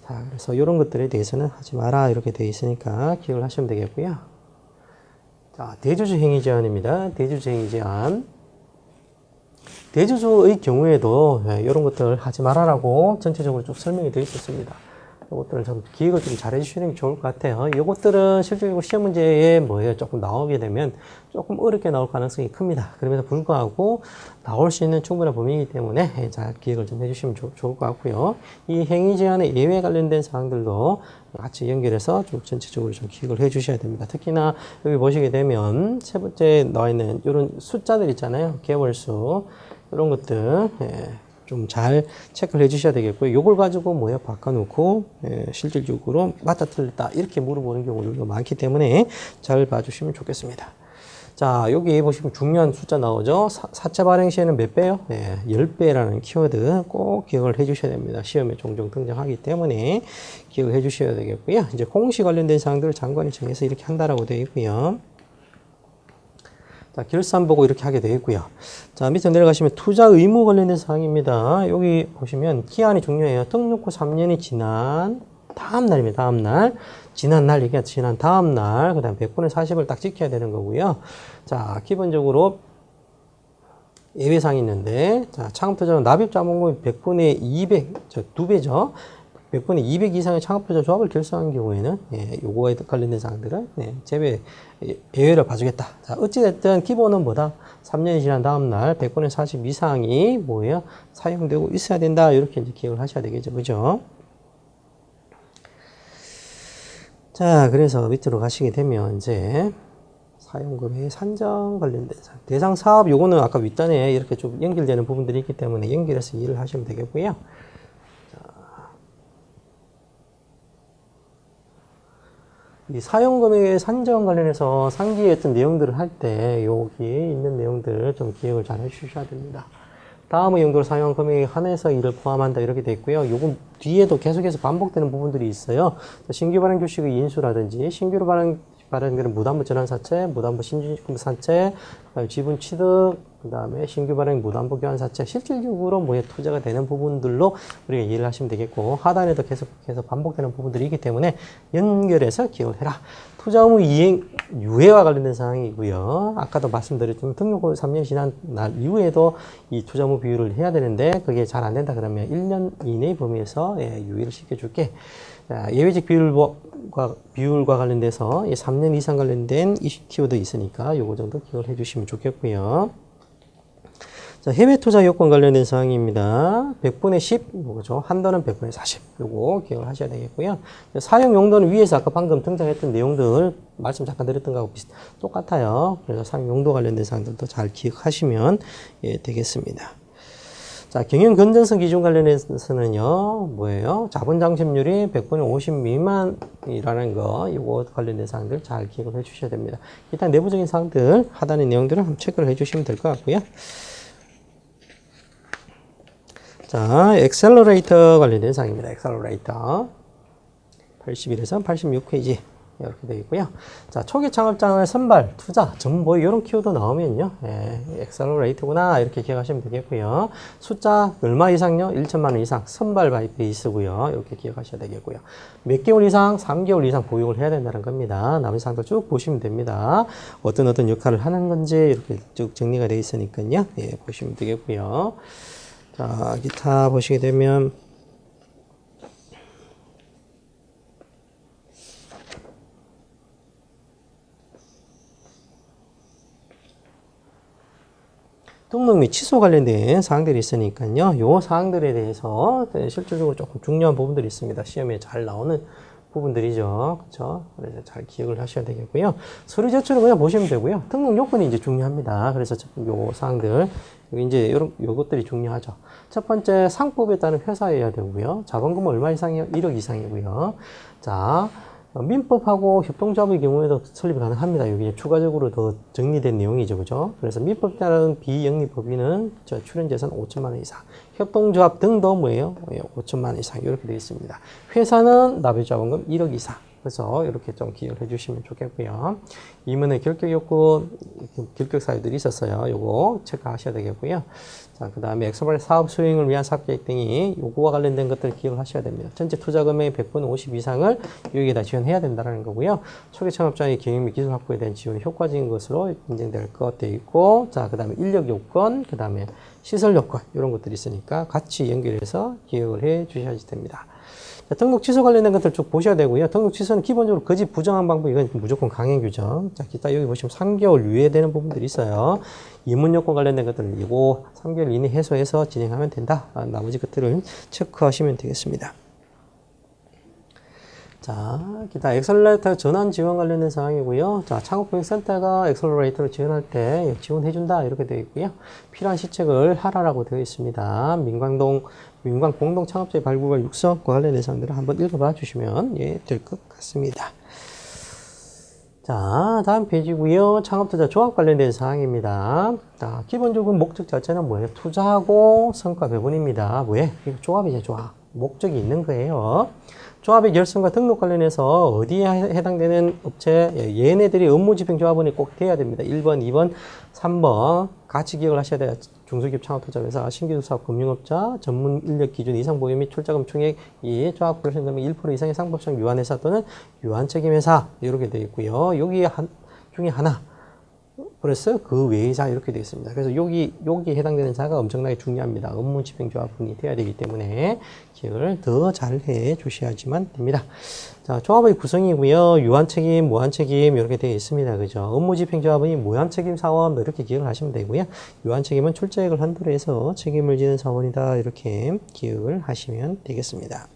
[SPEAKER 1] 자, 그래서 이런 것들에 대해서는 하지 마라 이렇게 되어 있으니까 기억을 하시면 되겠고요. 자, 대주주 행위 제한입니다. 대주주 행위 제한. 대주주의 경우에도 이런 것들 하지 말아라고 전체적으로 쭉 설명이 되어 있었습니다. 이것들을 좀 기억을 좀 잘 해주시는 게 좋을 것 같아요. 이것들은 실질적으로 시험 문제에 조금 나오게 되면 조금 어렵게 나올 가능성이 큽니다. 그럼에도 불구하고 나올 수 있는 충분한 범위이기 때문에 잘 기억을 좀 해주시면 좋을 것 같고요. 이 행위 제한의 예외 관련된 사항들도 같이 연결해서 좀 전체적으로 좀 기억을 해 주셔야 됩니다. 특히나 여기 보시게 되면 세 번째 나와 있는 이런 숫자들 있잖아요. 개월수 이런 것들 좀 잘 체크를 해 주셔야 되겠고요. 요걸 가지고 바꿔놓고 실질적으로 맞다 틀렸다 이렇게 물어보는 경우도 많기 때문에 잘 봐주시면 좋겠습니다. 자, 여기 보시면 중요한 숫자 나오죠. 사채 발행 시에는 몇 배요? 10배라는 키워드 꼭 기억을 해 주셔야 됩니다. 시험에 종종 등장하기 때문에 기억을 해 주셔야 되겠고요. 이제 공시 관련된 사항들을 장관이 정해서 이렇게 한다라고 되어 있고요. 자, 결산 보고 이렇게 하게 되어 있고요. 자, 밑으로 내려가시면 투자 의무 관련된 사항입니다. 여기 보시면 기한이 중요해요. 등록 후 3년이 지난 다음 날입니다. 다음 날. 지난 날, 이게 지난 다음 날. 그 다음 100분의 40을 딱 지켜야 되는 거고요. 자, 기본적으로 예외사항이 있는데, 자, 창업투자는 납입자본금이 100분의 200, 저 2배죠. 100분의 200 이상의 창업투자 조합을 결성한 경우에는 요거에 관련된 사항들은 제외 예외를 봐주겠다. 자, 어찌됐든 기본은 뭐다? 3년이 지난 다음 날 100분의 40 이상이 뭐예요? 사용되고 있어야 된다. 이렇게 이제 기억을 하셔야 되겠죠. 그죠? 자, 그래서 밑으로 가시게 되면 이제 사용금액 산정 관련된 사항. 대상 사업 요거는 아까 윗단에 이렇게 좀 연결되는 부분들이 있기 때문에 연결해서 이해를 하시면 되겠고요. 이 사용금액의 산정 관련해서 상기의 어떤 내용들을 할 때 여기에 있는 내용들을 좀 기억을 잘 해주셔야 됩니다. 다음의 용도로 사용한 금액에 한해서 이를 포함한다 이렇게 돼 있고요. 요건 뒤에도 계속해서 반복되는 부분들이 있어요. 신규 발행 주식의 인수라든지 신규로 발행되는 무담보 전환사채, 무담보 신주금 사채, 그다음에 지분 취득, 그다음에 신규 발행 무담보 교환 사채, 실질적으로 뭐에 투자가 되는 부분들로 우리가 이해를 하시면 되겠고, 하단에도 계속해서 반복되는 부분들이 있기 때문에 연결해서 기억을 해라. 투자 의무 이행 유예와 관련된 사항이고요. 아까도 말씀드렸지만 등록후 3년 지난 날 이후에도 이 투자 의무 비율을 해야 되는데 그게 잘 안 된다 그러면 1년 이내 범위에서 유예를 시켜줄게. 자, 예외적 비율과 관련돼서 3년 이상 관련된 이 키워드 있으니까 요거 정도 기억을 해주시면 좋겠고요. 자, 해외 투자 요건 관련된 사항입니다. 100분의 10, 요거죠. 한도는 100분의 40. 요거 기억을 하셔야 되겠고요. 사용 용도는 위에서 아까 방금 등장했던 내용들 말씀 잠깐 드렸던 거하고 똑같아요. 그래서 사용 용도 관련된 사항들도 잘 기억하시면 되겠습니다. 자, 경영 건전성 기준 관련해서는요, 뭐예요? 자본 장점률이 100분의 50 미만이라는 거, 요거 관련된 사항들 잘 기억을 해 주셔야 됩니다. 일단 내부적인 사항들, 하단의 내용들을 한번 체크를 해 주시면 될 것 같고요. 자, 엑셀러레이터 관련된 사항입니다. 엑셀러레이터. 81에서 86페이지. 이렇게 되어 있고요. 자, 초기 창업장을 선발, 투자, 정보 이런 키워드 나오면요. 엑셀러레이터구나 이렇게 기억하시면 되겠고요. 숫자 얼마 이상요? 1천만 원 이상 선발 바이 베이스고요. 이렇게 기억하셔야 되겠고요. 몇 개월 이상, 3개월 이상 보육을 해야 된다는 겁니다. 나머지 사항들 쭉 보시면 됩니다. 어떤 역할을 하는 건지 이렇게 쭉 정리가 되어 있으니까요. 보시면 되겠고요. 자, 기타 보시게 되면 등록 및 취소 관련된 사항들이 있으니까요. 요 사항들에 대해서 실질적으로 조금 중요한 부분들이 있습니다. 시험에 잘 나오는 부분들이죠. 그렇죠? 그래서 잘 기억을 하셔야 되겠고요. 서류 제출은 그냥 보시면 되고요. 등록 요건이 이제 중요합니다. 그래서 요 사항들 이제 요것들이 중요하죠. 첫 번째 상법에 따른 회사여야 되고요. 자본금 얼마 이상이요? 1억 이상이고요. 자, 민법하고 협동조합의 경우에도 설립이 가능합니다. 여기 추가적으로 더 정리된 내용이죠. 그죠? 그래서 민법에 따른 비영리법인은 출연재산 5천만 원 이상, 협동조합 등도 뭐예요? 5천만 원 이상 이렇게 되어 있습니다. 회사는 납입자본금 1억 이상. 그래서 이렇게 좀 기억을 해주시면 좋겠고요. 이문의 결격 요건, 결격 사유들이 있었어요. 요거 체크하셔야 되겠고요. 자, 그 다음에 엑스프레스 사업 수행을 위한 사업 계획 등이 요거와 관련된 것들을 기억을 하셔야 됩니다. 전체 투자 금액의 100분의 50 이상을 여기에다 지원해야 된다는 거고요. 초기 창업자의 경영 및 기술 확보에 대한 지원이 효과적인 것으로 인정될 것 되어 있고, 자, 그 다음에 인력 요건, 그 다음에 시설 요건, 이런 것들이 있으니까 같이 연결해서 기억을 해 주셔야 됩니다. 자, 등록 취소 관련된 것들 쭉 보셔야 되고요. 등록 취소는 기본적으로 거짓 부정한 방법, 이건 무조건 강행 규정. 자, 기타 여기 보시면 3개월 유예되는 부분들이 있어요. 이문 요건 관련된 것들을 이거 3개월 이내 해소해서 진행하면 된다. 나머지 것들을 체크하시면 되겠습니다. 자, 기타 엑셀러레이터 전환 지원 관련된 사항이고요. 자, 창업교육센터가 엑셀러레이터를 지원할 때 지원해준다 이렇게 되어 있고요. 필요한 시책을 하라라고 되어 있습니다. 민관 공동 창업자의 발굴과 육성과 관련된 사항들을 한번 읽어봐 주시면 될 것 같습니다. 자, 다음 페이지고요. 창업투자 조합 관련된 사항입니다. 자, 기본적으로 목적 자체는 뭐예요? 투자하고 성과 배분입니다. 왜? 이거 조합이죠, 조합. 목적이 있는 거예요. 조합의 결성과 등록 관련해서 어디에 해당되는 업체, 얘네들이 업무집행조합원이 꼭 돼야 됩니다. 1번, 2번, 3번 같이 기억을 하셔야 돼요. 중소기업 창업투자회사, 신규사업 금융업자, 전문 인력 기준 이상 보유 및 출자금 총액이 조합 플러스 금액 1% 이상의 상법상 유한회사 또는 유한책임회사 이렇게 되어 있고요. 여기 중에 하나 플러스 그 외의 자 이렇게 되어 있습니다. 그래서 여기 해당되는 자가 엄청나게 중요합니다. 업무 집행조합원이 돼야 되기 때문에 기억을 더 잘 해 주셔야지만 됩니다. 자, 조합의 구성이고요. 유한책임, 무한책임 이렇게 되어 있습니다. 그죠? 업무 집행조합원이 무한책임 사원 이렇게 기억을 하시면 되고요. 유한책임은 출자액을 한도로 해서 책임을 지는 사원이다 이렇게 기억을 하시면 되겠습니다.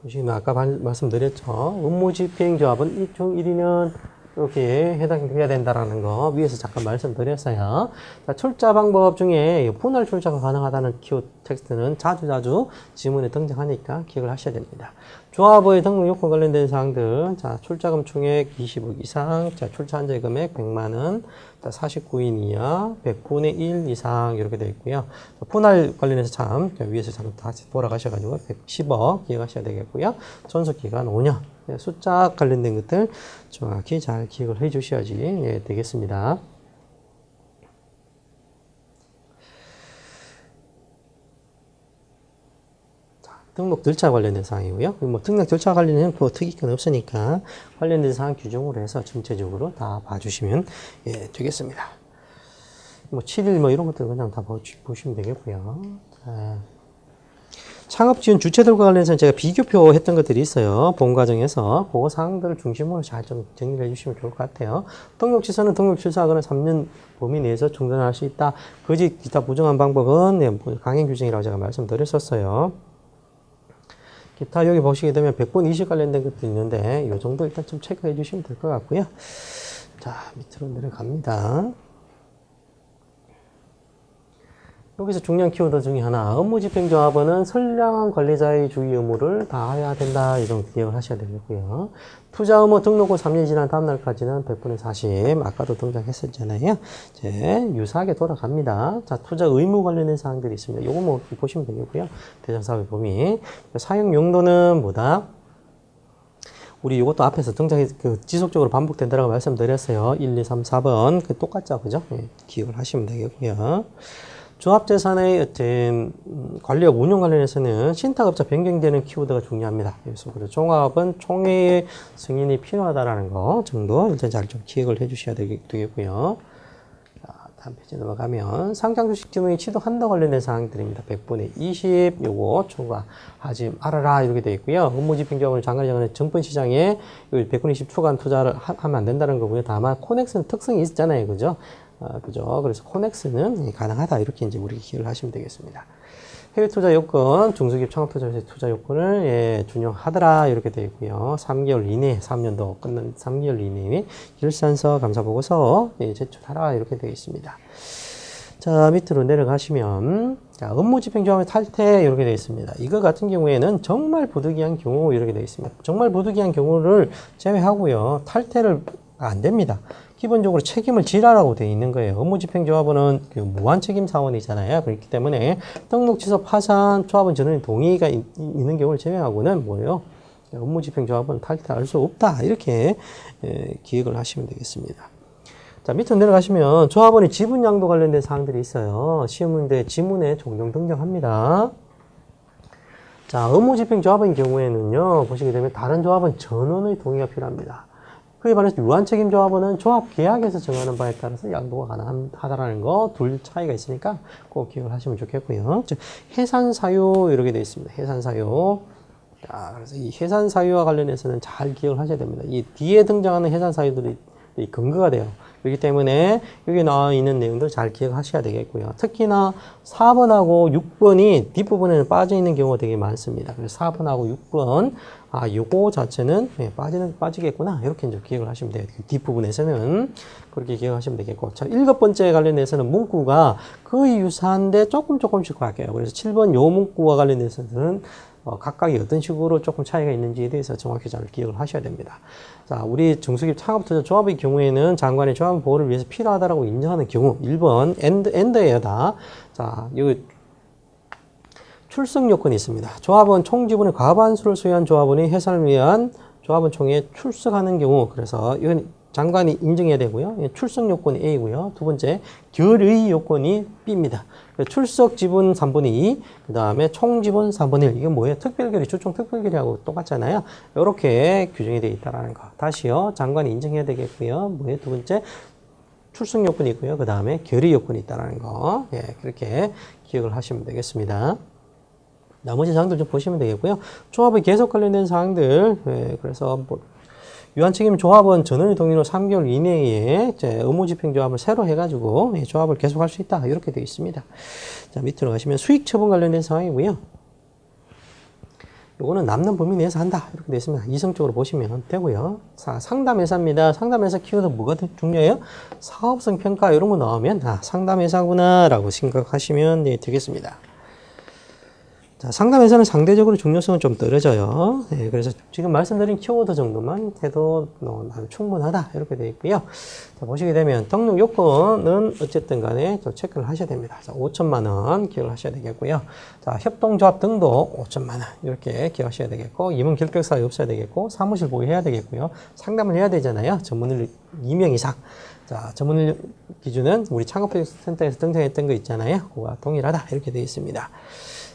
[SPEAKER 1] 보시면 아까 말씀드렸죠. 업무집행조합은 1총 1위는 이렇게 해당돼야 된다라는 거 위에서 잠깐 말씀드렸어요. 자, 출자 방법 중에 분할 출자가 가능하다는 키워드 텍스트는 자주자주 지문에 등장하니까 기억을 하셔야 됩니다. 조합의 등록 요건 관련된 사항들, 자, 출자금 총액 20억 이상, 자, 출자 한정의 금액 100만 원, 자, 49인 이하, 100분의 1 이상 이렇게 되어 있고요. 자, 분할 관련해서 참 위에서 잠깐 다시 돌아가셔가지고 110억 기억하셔야 되겠고요. 존속기간 5년. 숫자 관련된 것들 정확히 잘 기억을 해 주셔야지 되겠습니다. 자, 등록 절차 관련된 사항이고요. 뭐 등록 절차 관련해서 뭐 특이건 없으니까 관련된 사항 규정으로 해서 전체적으로 다 봐주시면 되겠습니다. 뭐 7일 뭐 이런 것들 그냥 다 보시면 되겠고요. 자. 창업지원 주체들과 관련해서 제가 비교표 했던 것들이 있어요. 본 과정에서 그 사항들을 중심으로 잘 좀 정리를 해주시면 좋을 것 같아요. 등록 취소는 등록 취소하거나 3년 범위 내에서 중단할 수 있다. 거짓 기타 부정한 방법은 강행 규정이라고 제가 말씀드렸었어요. 기타 여기 보시게 되면 100분 20 관련된 것도 있는데 이 정도 일단 좀 체크해 주시면 될 것 같고요. 자, 밑으로 내려갑니다. 여기서 중요한 키워드 중에 하나, 업무집행조합원은 선량한 관리자의 주의 의무를 다해야 된다. 이런 기억을 하셔야 되겠고요. 투자 의무 등록 후 3년 지난 다음날까지는 100분의 40, 아까도 등장했었잖아요. 이제 유사하게 돌아갑니다. 자, 투자 의무 관련된 사항들이 있습니다. 요거 뭐 보시면 되겠고요. 대상사회 범위. 사용 용도는 뭐다? 우리 이것도 앞에서 지속적으로 반복된다라고 말씀드렸어요. 1, 2, 3, 4번. 똑같죠? 그죠? 기억을 하시면 되겠고요. 조합재산의 어떤 관리업 운용 관련해서는 신탁업자 변경되는 키워드가 중요합니다. 그래서 종합은 총회의 승인이 필요하다라는 거 정도 일단 잘 좀 기억을 해주셔야 되겠고요. 자, 다음 페이지 넘어가면 상장 주식 지분이 취득한다 관련된 사항들입니다. 100분의 20 요거 초과하지 말아라 이렇게 되어 있고요. 업무집행조합을 장관장관의 정권시장에 100분의 20 초과한 투자를 하면 안 된다는 거고요. 다만 코넥스는 특성이 있잖아요, 그죠? 그죠? 그래서 코넥스는 가능하다. 이렇게 이제 우리 기억을 하시면 되겠습니다. 해외 투자 요건, 중소기업 창업투자에서 투자 요건을 준용하더라. 이렇게 되어 있고요. 3개월 이내, 3년도 끝난 3개월 이내에 결산서, 감사보고서 제출하라. 이렇게 되어 있습니다. 자, 밑으로 내려가시면, 자, 업무집행조합의 탈퇴. 이렇게 되어 있습니다. 이거 같은 경우에는 정말 부득이한 경우. 이렇게 되어 있습니다. 정말 부득이한 경우를 제외하고요. 탈퇴를 안 됩니다. 기본적으로 책임을 지라라고 되어 있는 거예요. 업무집행조합원은 무한 책임 사원이잖아요. 그렇기 때문에 등록 취소 파산, 조합원 전원의 동의가 있는 경우를 제외하고는 뭐예요? 업무집행조합원은 탈퇴할 수 없다. 이렇게 기억을 하시면 되겠습니다. 자, 밑으로 내려가시면 조합원의 지분 양도 관련된 사항들이 있어요. 시험 문제 지문에 종종 등장합니다. 자, 업무집행조합의 경우에는요, 보시게 되면 다른 조합원 전원의 동의가 필요합니다. 그에 반해서 유한책임조합원은 조합계약에서 정하는 바에 따라서 양도가 가능하다라는 거 둘 차이가 있으니까 꼭 기억을 하시면 좋겠고요. 해산사유 이렇게 되어 있습니다. 해산사유. 자, 그래서 이 해산사유와 관련해서는 잘 기억을 하셔야 됩니다. 이 뒤에 등장하는 해산사유들이 근거가 돼요. 그렇기 때문에 여기 나와 있는 내용들 잘 기억하셔야 되겠고요. 특히나 4번하고 6번이 뒷부분에는 빠져 있는 경우가 되게 많습니다. 그래서 4번하고 6번, 요거 자체는 빠지겠구나. 이렇게 이제 기억을 하시면 돼요. 뒷부분에서는 그렇게 기억하시면 되겠고. 자, 7번째 관련해서는 문구가 거의 유사한데 조금씩 바뀌어요. 그래서 7번 요 문구와 관련해서는 각각이 어떤 식으로 조금 차이가 있는지에 대해서 정확히 잘 기억을 하셔야 됩니다. 자, 우리 중소기업 창업투자 조합의 경우에는 장관의 조합 보호를 위해서 필요하다라고 인정하는 경우 1번 엔드예요 다. 자, 여기 출석 요건이 있습니다. 조합원 총 지분의 과반수를 소유한 조합원이 해산을 위한 조합원 총회에 출석하는 경우, 그래서 이건 장관이 인정해야 되고요. 출석 요건이 A고요. 두 번째, 결의 요건이 B입니다. 출석 지분 3분의 2, 그 다음에 총 지분 3분의 1. 이건 뭐예요? 특별결의, 주총 특별결의하고 똑같잖아요. 이렇게 규정이 되어 있다는 거. 다시요. 장관이 인정해야 되겠고요. 뭐예요? 두 번째, 출석 요건이 있고요. 그 다음에 결의 요건이 있다는 거. 그렇게 기억을 하시면 되겠습니다. 나머지 사항들 좀 보시면 되겠고요. 조합의 계속 관련된 사항들, 그래서 유한책임 조합원 전원의 동의로 3개월 이내에 업무집행조합을 새로 해가지고 조합을 계속할 수 있다. 이렇게 되어 있습니다. 자, 밑으로 가시면 수익처분 관련된 사항이고요. 요거는 남는 범위 내에서 한다. 이렇게 되어 있습니다. 이성적으로 보시면 되고요. 상담회사입니다. 상담회사 키워드 뭐가 중요해요? 사업성 평가 이런 거 나오면 상담회사구나 라고 생각하시면 되겠습니다. 자, 상담회사는 상대적으로 중요성은 좀 떨어져요. 네, 그래서 지금 말씀드린 키워드 정도만 해도 충분하다. 이렇게 되어 있고요. 자, 보시게 되면 등록 요건은 어쨌든 간에 좀 체크를 하셔야 됩니다. 자, 5천만 원 기억을 하셔야 되겠고요. 자, 협동조합 등록 5천만 원 이렇게 기억하셔야 되겠고, 임원 결격사항이 없어야 되겠고, 사무실 보유해야 되겠고요. 상담을 해야 되잖아요. 전문인력 2명 이상. 자, 전문인력 기준은 우리 창업센터에서 등장했던 거 있잖아요. 그거와 동일하다. 이렇게 되어 있습니다.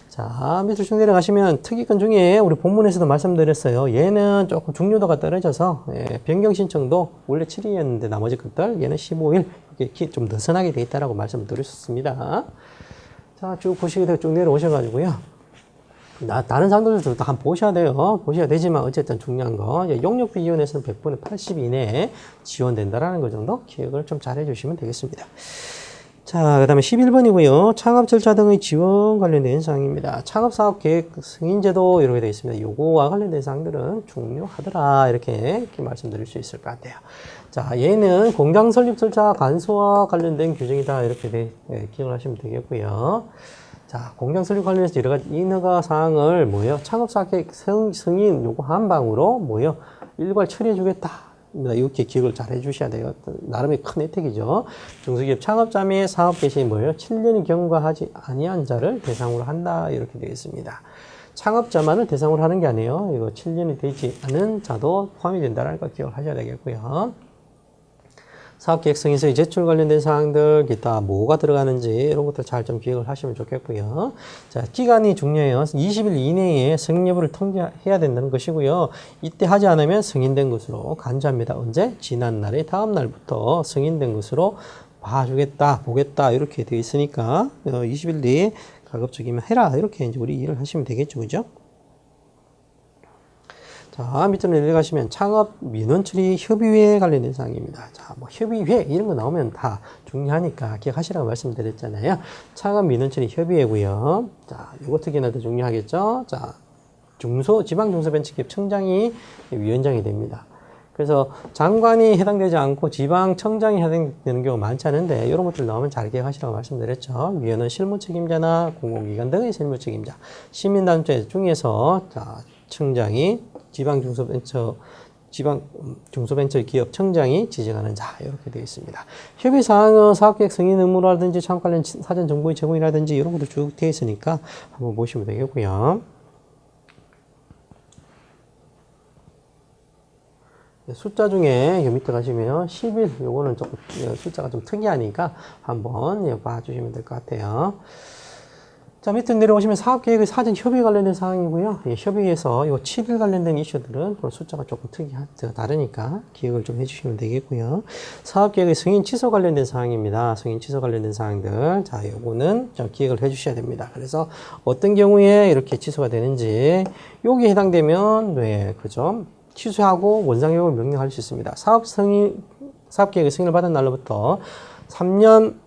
[SPEAKER 1] 자, 밑으로 쭉 내려가시면 특이건 중에 우리 본문에서도 말씀드렸어요. 얘는 조금 중요도가 떨어져서 변경 신청도 원래 7일이었는데 나머지 것들 얘는 15일 이렇게 좀 느슨하게 돼 있다라고 말씀을 드렸습니다. 자, 쭉 보시게 되고 쭉 내려오셔가지고요. 다른 상들도 다 보셔야 돼요. 보셔야 되지만 어쨌든 중요한 거 용역비 이원에서는 100분의 80 이내에 지원된다라는 거 정도 기억을 좀 잘 해주시면 되겠습니다. 자, 그 다음에 11번이고요. 창업 절차 등의 지원 관련된 사항입니다. 창업사업 계획 승인제도 이렇게 되어 있습니다. 요거와 관련된 사항들은 중요하더라. 이렇게 말씀드릴 수 있을 것 같아요. 자, 얘는 공장 설립 절차 간소화 관련된 규정이다. 이렇게 기억을 하시면 되겠고요. 자, 공장 설립 관련해서 여러 가지 인허가 사항을 창업사업 계획 승인 요거 한 방으로 일괄 처리해 주겠다. 이렇게 기억을 잘 해주셔야 돼요. 나름의 큰 혜택이죠. 중소기업 창업자 및 사업 개시 7년이 경과하지 아니한 자를 대상으로 한다. 이렇게 되어 있습니다. 창업자만을 대상으로 하는 게 아니에요. 이거 7년이 되지 않은 자도 포함이 된다는 걸 기억을 하셔야 되겠고요. 사업계획 승인서의 제출 관련된 사항들, 기타 뭐가 들어가는지 이런 것들 잘 좀 기억을 하시면 좋겠고요. 자, 기간이 중요해요. 20일 이내에 승인 여부를 통지해야 된다는 것이고요. 이때 하지 않으면 승인된 것으로 간주합니다. 언제? 지난 날의 다음 날부터 승인된 것으로 봐주겠다, 보겠다 이렇게 되어 있으니까 20일 뒤에 가급적이면 해라 이렇게 이제 우리 이해를 하시면 되겠죠, 그죠? 자, 밑으로 내려가시면 창업 민원 처리 협의회 관련된 사항입니다. 자, 협의회 이런 거 나오면 다 중요하니까 기억하시라고 말씀드렸잖아요. 창업 민원 처리 협의회고요. 자, 요거 특히나 더 중요하겠죠. 자, 지방중소벤처기업 청장이 위원장이 됩니다. 그래서 장관이 해당되지 않고 지방청장이 해당되는 경우가 많지 않은데 이런 것들 나오면 잘 기억하시라고 말씀드렸죠. 위원은 실무책임자나 공공기관 등의 실무책임자, 시민단체 중에서 자, 청장이 지방중소벤처기업 청장이 지정하는 자 이렇게 되어 있습니다. 협의사항은 사업계획 승인 의무라든지 창업 관련 사전 정보의 제공이라든지 이런 것도 쭉 되어 있으니까 한번 보시면 되겠고요. 숫자 중에 밑에 가시면 10일 요거는 조금 숫자가 좀 특이하니까 한번 봐주시면 될 것 같아요. 자, 밑으로 내려오시면 사업계획의 사전 협의 관련된 사항이고요. 협의에서 요 7일 관련된 이슈들은 숫자가 조금 다르니까 기억을 좀 해주시면 되겠고요. 사업계획의 승인 취소 관련된 사항입니다. 승인 취소 관련된 사항들. 자, 요거는 좀 기억을 해주셔야 됩니다. 그래서 어떤 경우에 이렇게 취소가 되는지 여기에 해당되면 그죠? 취소하고 원상회복을 명령할 수 있습니다. 사업계획의 승인을 받은 날로부터 3년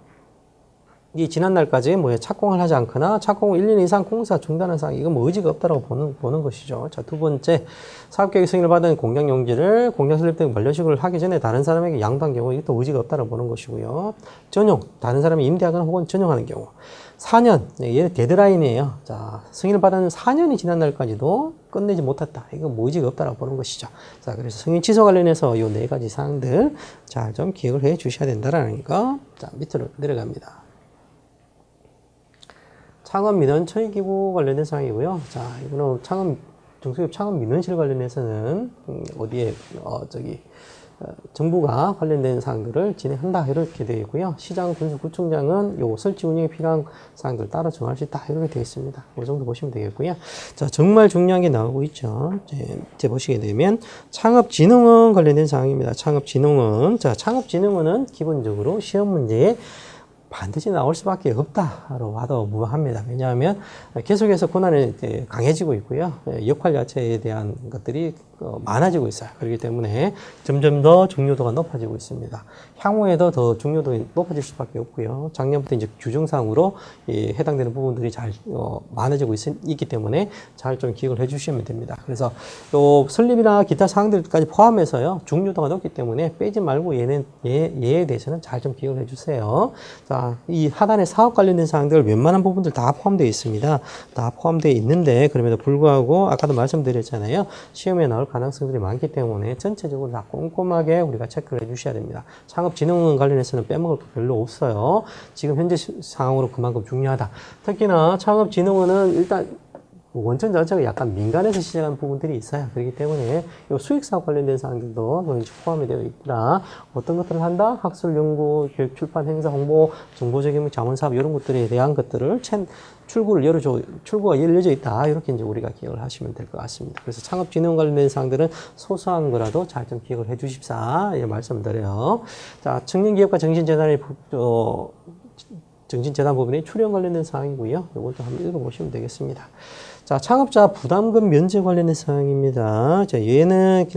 [SPEAKER 1] 이 지난 날까지 착공을 하지 않거나 착공 1년 이상 공사 중단한 사항 이건 의지가 없다라고 보는 것이죠. 자, 두 번째 사업계획 승인을 받은 공장 용지를 공장 설립 등 완료식을 하기 전에 다른 사람에게 양도한 경우 이것도 의지가 없다라고 보는 것이고요. 전용 다른 사람이 임대하거나 혹은 전용하는 경우 4년 얘는 데드라인이에요. 자, 승인을 받은 4년이 지난 날까지도 끝내지 못했다. 이거 의지가 없다라고 보는 것이죠. 자, 그래서 승인 취소 관련해서 이 네 가지 사항들 잘 좀 기억을 해 주셔야 된다라는 거. 자, 밑으로 내려갑니다. 창업 민원 처리 기구 관련된 사항이고요. 자, 이거는 중소기업 창업 민원실 관련해서는 정부가 관련된 사항들을 진행한다 이렇게 되어 있고요. 시장 군수구청장은 요 설치 운영에 필요한 사항들 따로 정할 수 있다 이렇게 되어 있습니다. 그 정도 보시면 되겠고요. 자, 정말 중요한 게 나오고 있죠. 이제 보시게 되면 창업진흥원 관련된 사항입니다. 창업진흥원. 자, 창업진흥원은 기본적으로 시험 문제에 반드시 나올 수밖에 없다로 봐도 무방합니다. 왜냐하면 계속해서 고난이 강해지고 있고요. 역할 자체에 대한 것들이 많아지고 있어요. 그렇기 때문에 점점 더 중요도가 높아지고 있습니다. 향후에도 더 중요도가 높아질 수밖에 없고요. 작년부터 이제 규정상으로 해당되는 부분들이 잘 많아지고 있기 때문에 잘 좀 기억을 해주시면 됩니다. 그래서 또 설립이나 기타 사항들까지 포함해서요, 중요도가 높기 때문에 빼지 말고 얘에 대해서는 잘 좀 기억을 해주세요. 자, 이 하단에 사업 관련된 사항들 웬만한 부분들 다 포함되어 있습니다. 다 포함되어 있는데 그럼에도 불구하고 아까도 말씀드렸잖아요. 시험에 나올 가능성들이 많기 때문에 전체적으로 다 꼼꼼하게 우리가 체크를 해주셔야 됩니다. 창업진흥원 관련해서는 빼먹을 거 별로 없어요. 지금 현재 상황으로 그만큼 중요하다. 특히나 창업진흥원은 일단 원천 자체가 약간 민간에서 시작한 부분들이 있어요. 그렇기 때문에 이 수익사업 관련된 사항들도 포함이 되어 있구나. 어떤 것들을 한다? 학술, 연구, 교육, 출판, 행사, 홍보, 정보적인 자문사업 이런 것들에 대한 것들을 출구가 열려져 있다. 이렇게 이제 우리가 기억을 하시면 될 것 같습니다. 그래서 창업진흥 관련된 사항들은 소소한 거라도 잘 좀 기억을 해 주십사. 이 말씀드려요. 자, 청년기업과 정신재단의 정신재단 부분이 출연 관련된 사항이고요. 이것도 한번 읽어보시면 되겠습니다. 자, 창업자 부담금 면제 관련된 사항입니다. 자, 얘는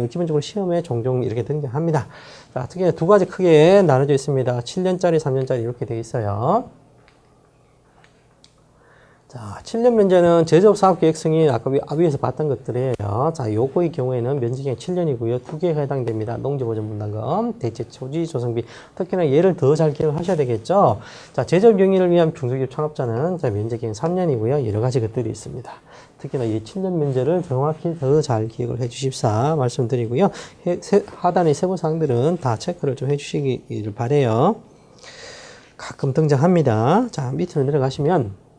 [SPEAKER 1] 기본적으로 시험에 종종 이렇게 등장합니다. 자, 특히 두 가지 크게 나눠져 있습니다. 7년짜리, 3년짜리 이렇게 되어 있어요. 자, 7년 면제는 제조업 사업 계획 승인 아까 위에서 봤던 것들이에요. 자, 요거의 경우에는 면제기간 7년이고요. 두 개가 해당됩니다. 농지보전분담금, 대체 초지 조성비. 특히나 얘를 더 잘 기억을 하셔야 되겠죠. 자, 제조업 영위를 위한 중소기업 창업자는 자, 면제기간 3년이고요. 여러 가지 것들이 있습니다. 특히나 이 7년 면제를 정확히 더 잘 기억을 해 주십사 말씀드리고요. 하단의 세부 사항들은 다 체크를 좀 해 주시기를 바래요. 가끔 등장합니다. 자, 밑으로 내려가시면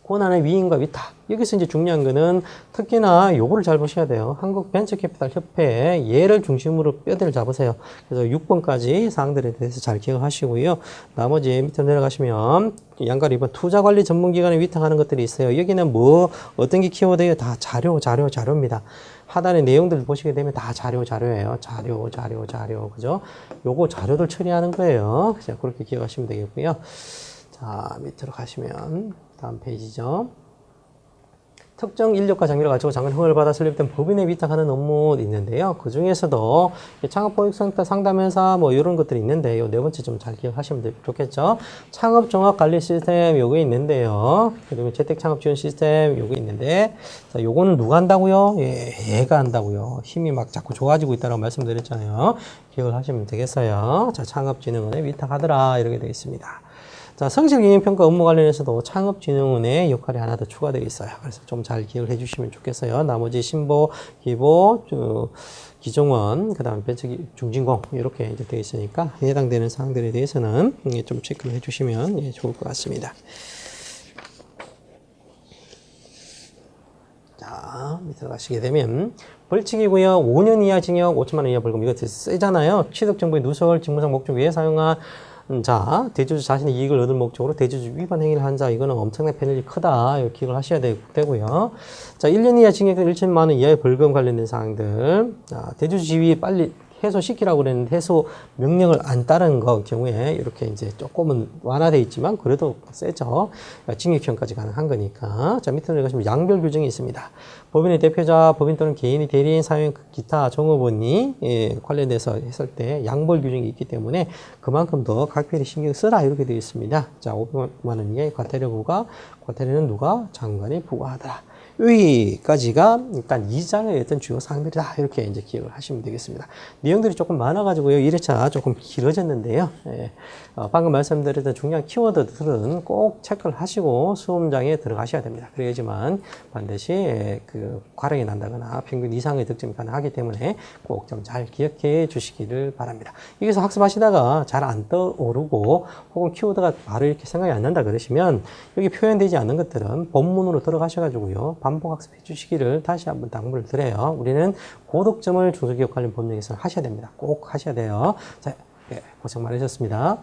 [SPEAKER 1] 고난의 위임과 위탁. 여기서 이제 중요한 거는 특히나 요거를 잘 보셔야 돼요. 한국벤처캐피탈 협회 얘를 중심으로 뼈대를 잡으세요. 그래서 6번까지 사항들에 대해서 잘 기억하시고요. 나머지 밑으로 내려가시면 양가 2번 투자관리 전문기관에 위탁하는 것들이 있어요. 여기는 뭐 어떤 게 키워드예요? 다 자료입니다. 하단의 내용들 보시게 되면 다 자료예요. 자료. 그죠? 요거 자료들 처리하는 거예요. 그냥 그렇게 기억하시면 되겠고요. 자, 밑으로 가시면 다음 페이지죠. 특정 인력과 장비를 가지고 장관 허가를 받아 설립된 법인에 위탁하는 업무 있는데요. 그 중에서도 창업보육센터 상담회사 뭐 이런 것들이 있는데 요 네 번째 좀 잘 기억하시면 좋겠죠. 창업종합관리 시스템 요거 있는데요. 그리고 재택창업 지원 시스템 요거 있는데 자, 요거는 누가 한다고요? 얘가 한다고요. 힘이 막 자꾸 좋아지고 있다고 말씀드렸잖아요. 기억을 하시면 되겠어요. 자, 창업진흥원에 위탁하더라 이렇게 되어 있습니다. 자, 성실경영평가 업무 관련해서도 창업진흥원의 역할이 하나 더 추가되어 있어요. 그래서 좀 잘 기억을 해주시면 좋겠어요. 나머지 신보, 기보, 기종원, 그 다음 벤처 중진공 이렇게 이제 되어 있으니까 해당되는 사항들에 대해서는 좀 체크를 해주시면 좋을 것 같습니다. 자, 밑으로 가시게 되면 벌칙이고요. 5년 이하 징역, 5천만 원 이하 벌금. 이거 세잖아요. 취득정보의 누설, 직무상 목적 위에 사용한 자, 대주주 자신의 이익을 얻을 목적으로 대주주 위반 행위를 한 자, 이거는 엄청나게 페널티 크다. 이거 기억을 하셔야 되고요. 자, 1년 이하 징역 1천만 원 이하의 벌금 관련된 사항들. 자, 대주주 지위 빨리 해소시키라고 그랬는데 해소 명령을 안 따른 거 경우에 이렇게 이제 조금은 완화되어 있지만 그래도 세죠. 징역형까지 가능한 거니까. 자, 밑으로 내려가시면 양별 규정이 있습니다. 법인의 대표자, 법인 또는 개인이 대리인, 사용, 기타 종업원이 관련돼서 했을 때 양벌 규정이 있기 때문에 그만큼 더 각별히 신경 쓰라 이렇게 되어 있습니다. 자, 500만 원 이하의 과태료 부과, 과태료는 누가? 장관이 부과하더라. 여기까지가 일단 2장의 어떤 주요 사항들이다. 이렇게 이제 기억을 하시면 되겠습니다. 내용들이 조금 많아가지고요. 1회차 조금 길어졌는데요. 방금 말씀드렸던 중요한 키워드들은 꼭 체크를 하시고 수험장에 들어가셔야 됩니다. 그래야지만 반드시 그 과락이 난다거나 평균 이상의 득점이 가능하기 때문에 꼭 좀 잘 기억해 주시기를 바랍니다. 여기서 학습하시다가 잘 안 떠오르고 혹은 키워드가 바로 이렇게 생각이 안 난다 그러시면 여기 표현되지 않는 것들은 본문으로 들어가셔가지고요. 반복 학습해 주시기를 다시 한번 당부를 드려요. 우리는 고득점을 중소기업 관련 법령에서 하셔야 됩니다. 꼭 하셔야 돼요. 자, 고생 많으셨습니다.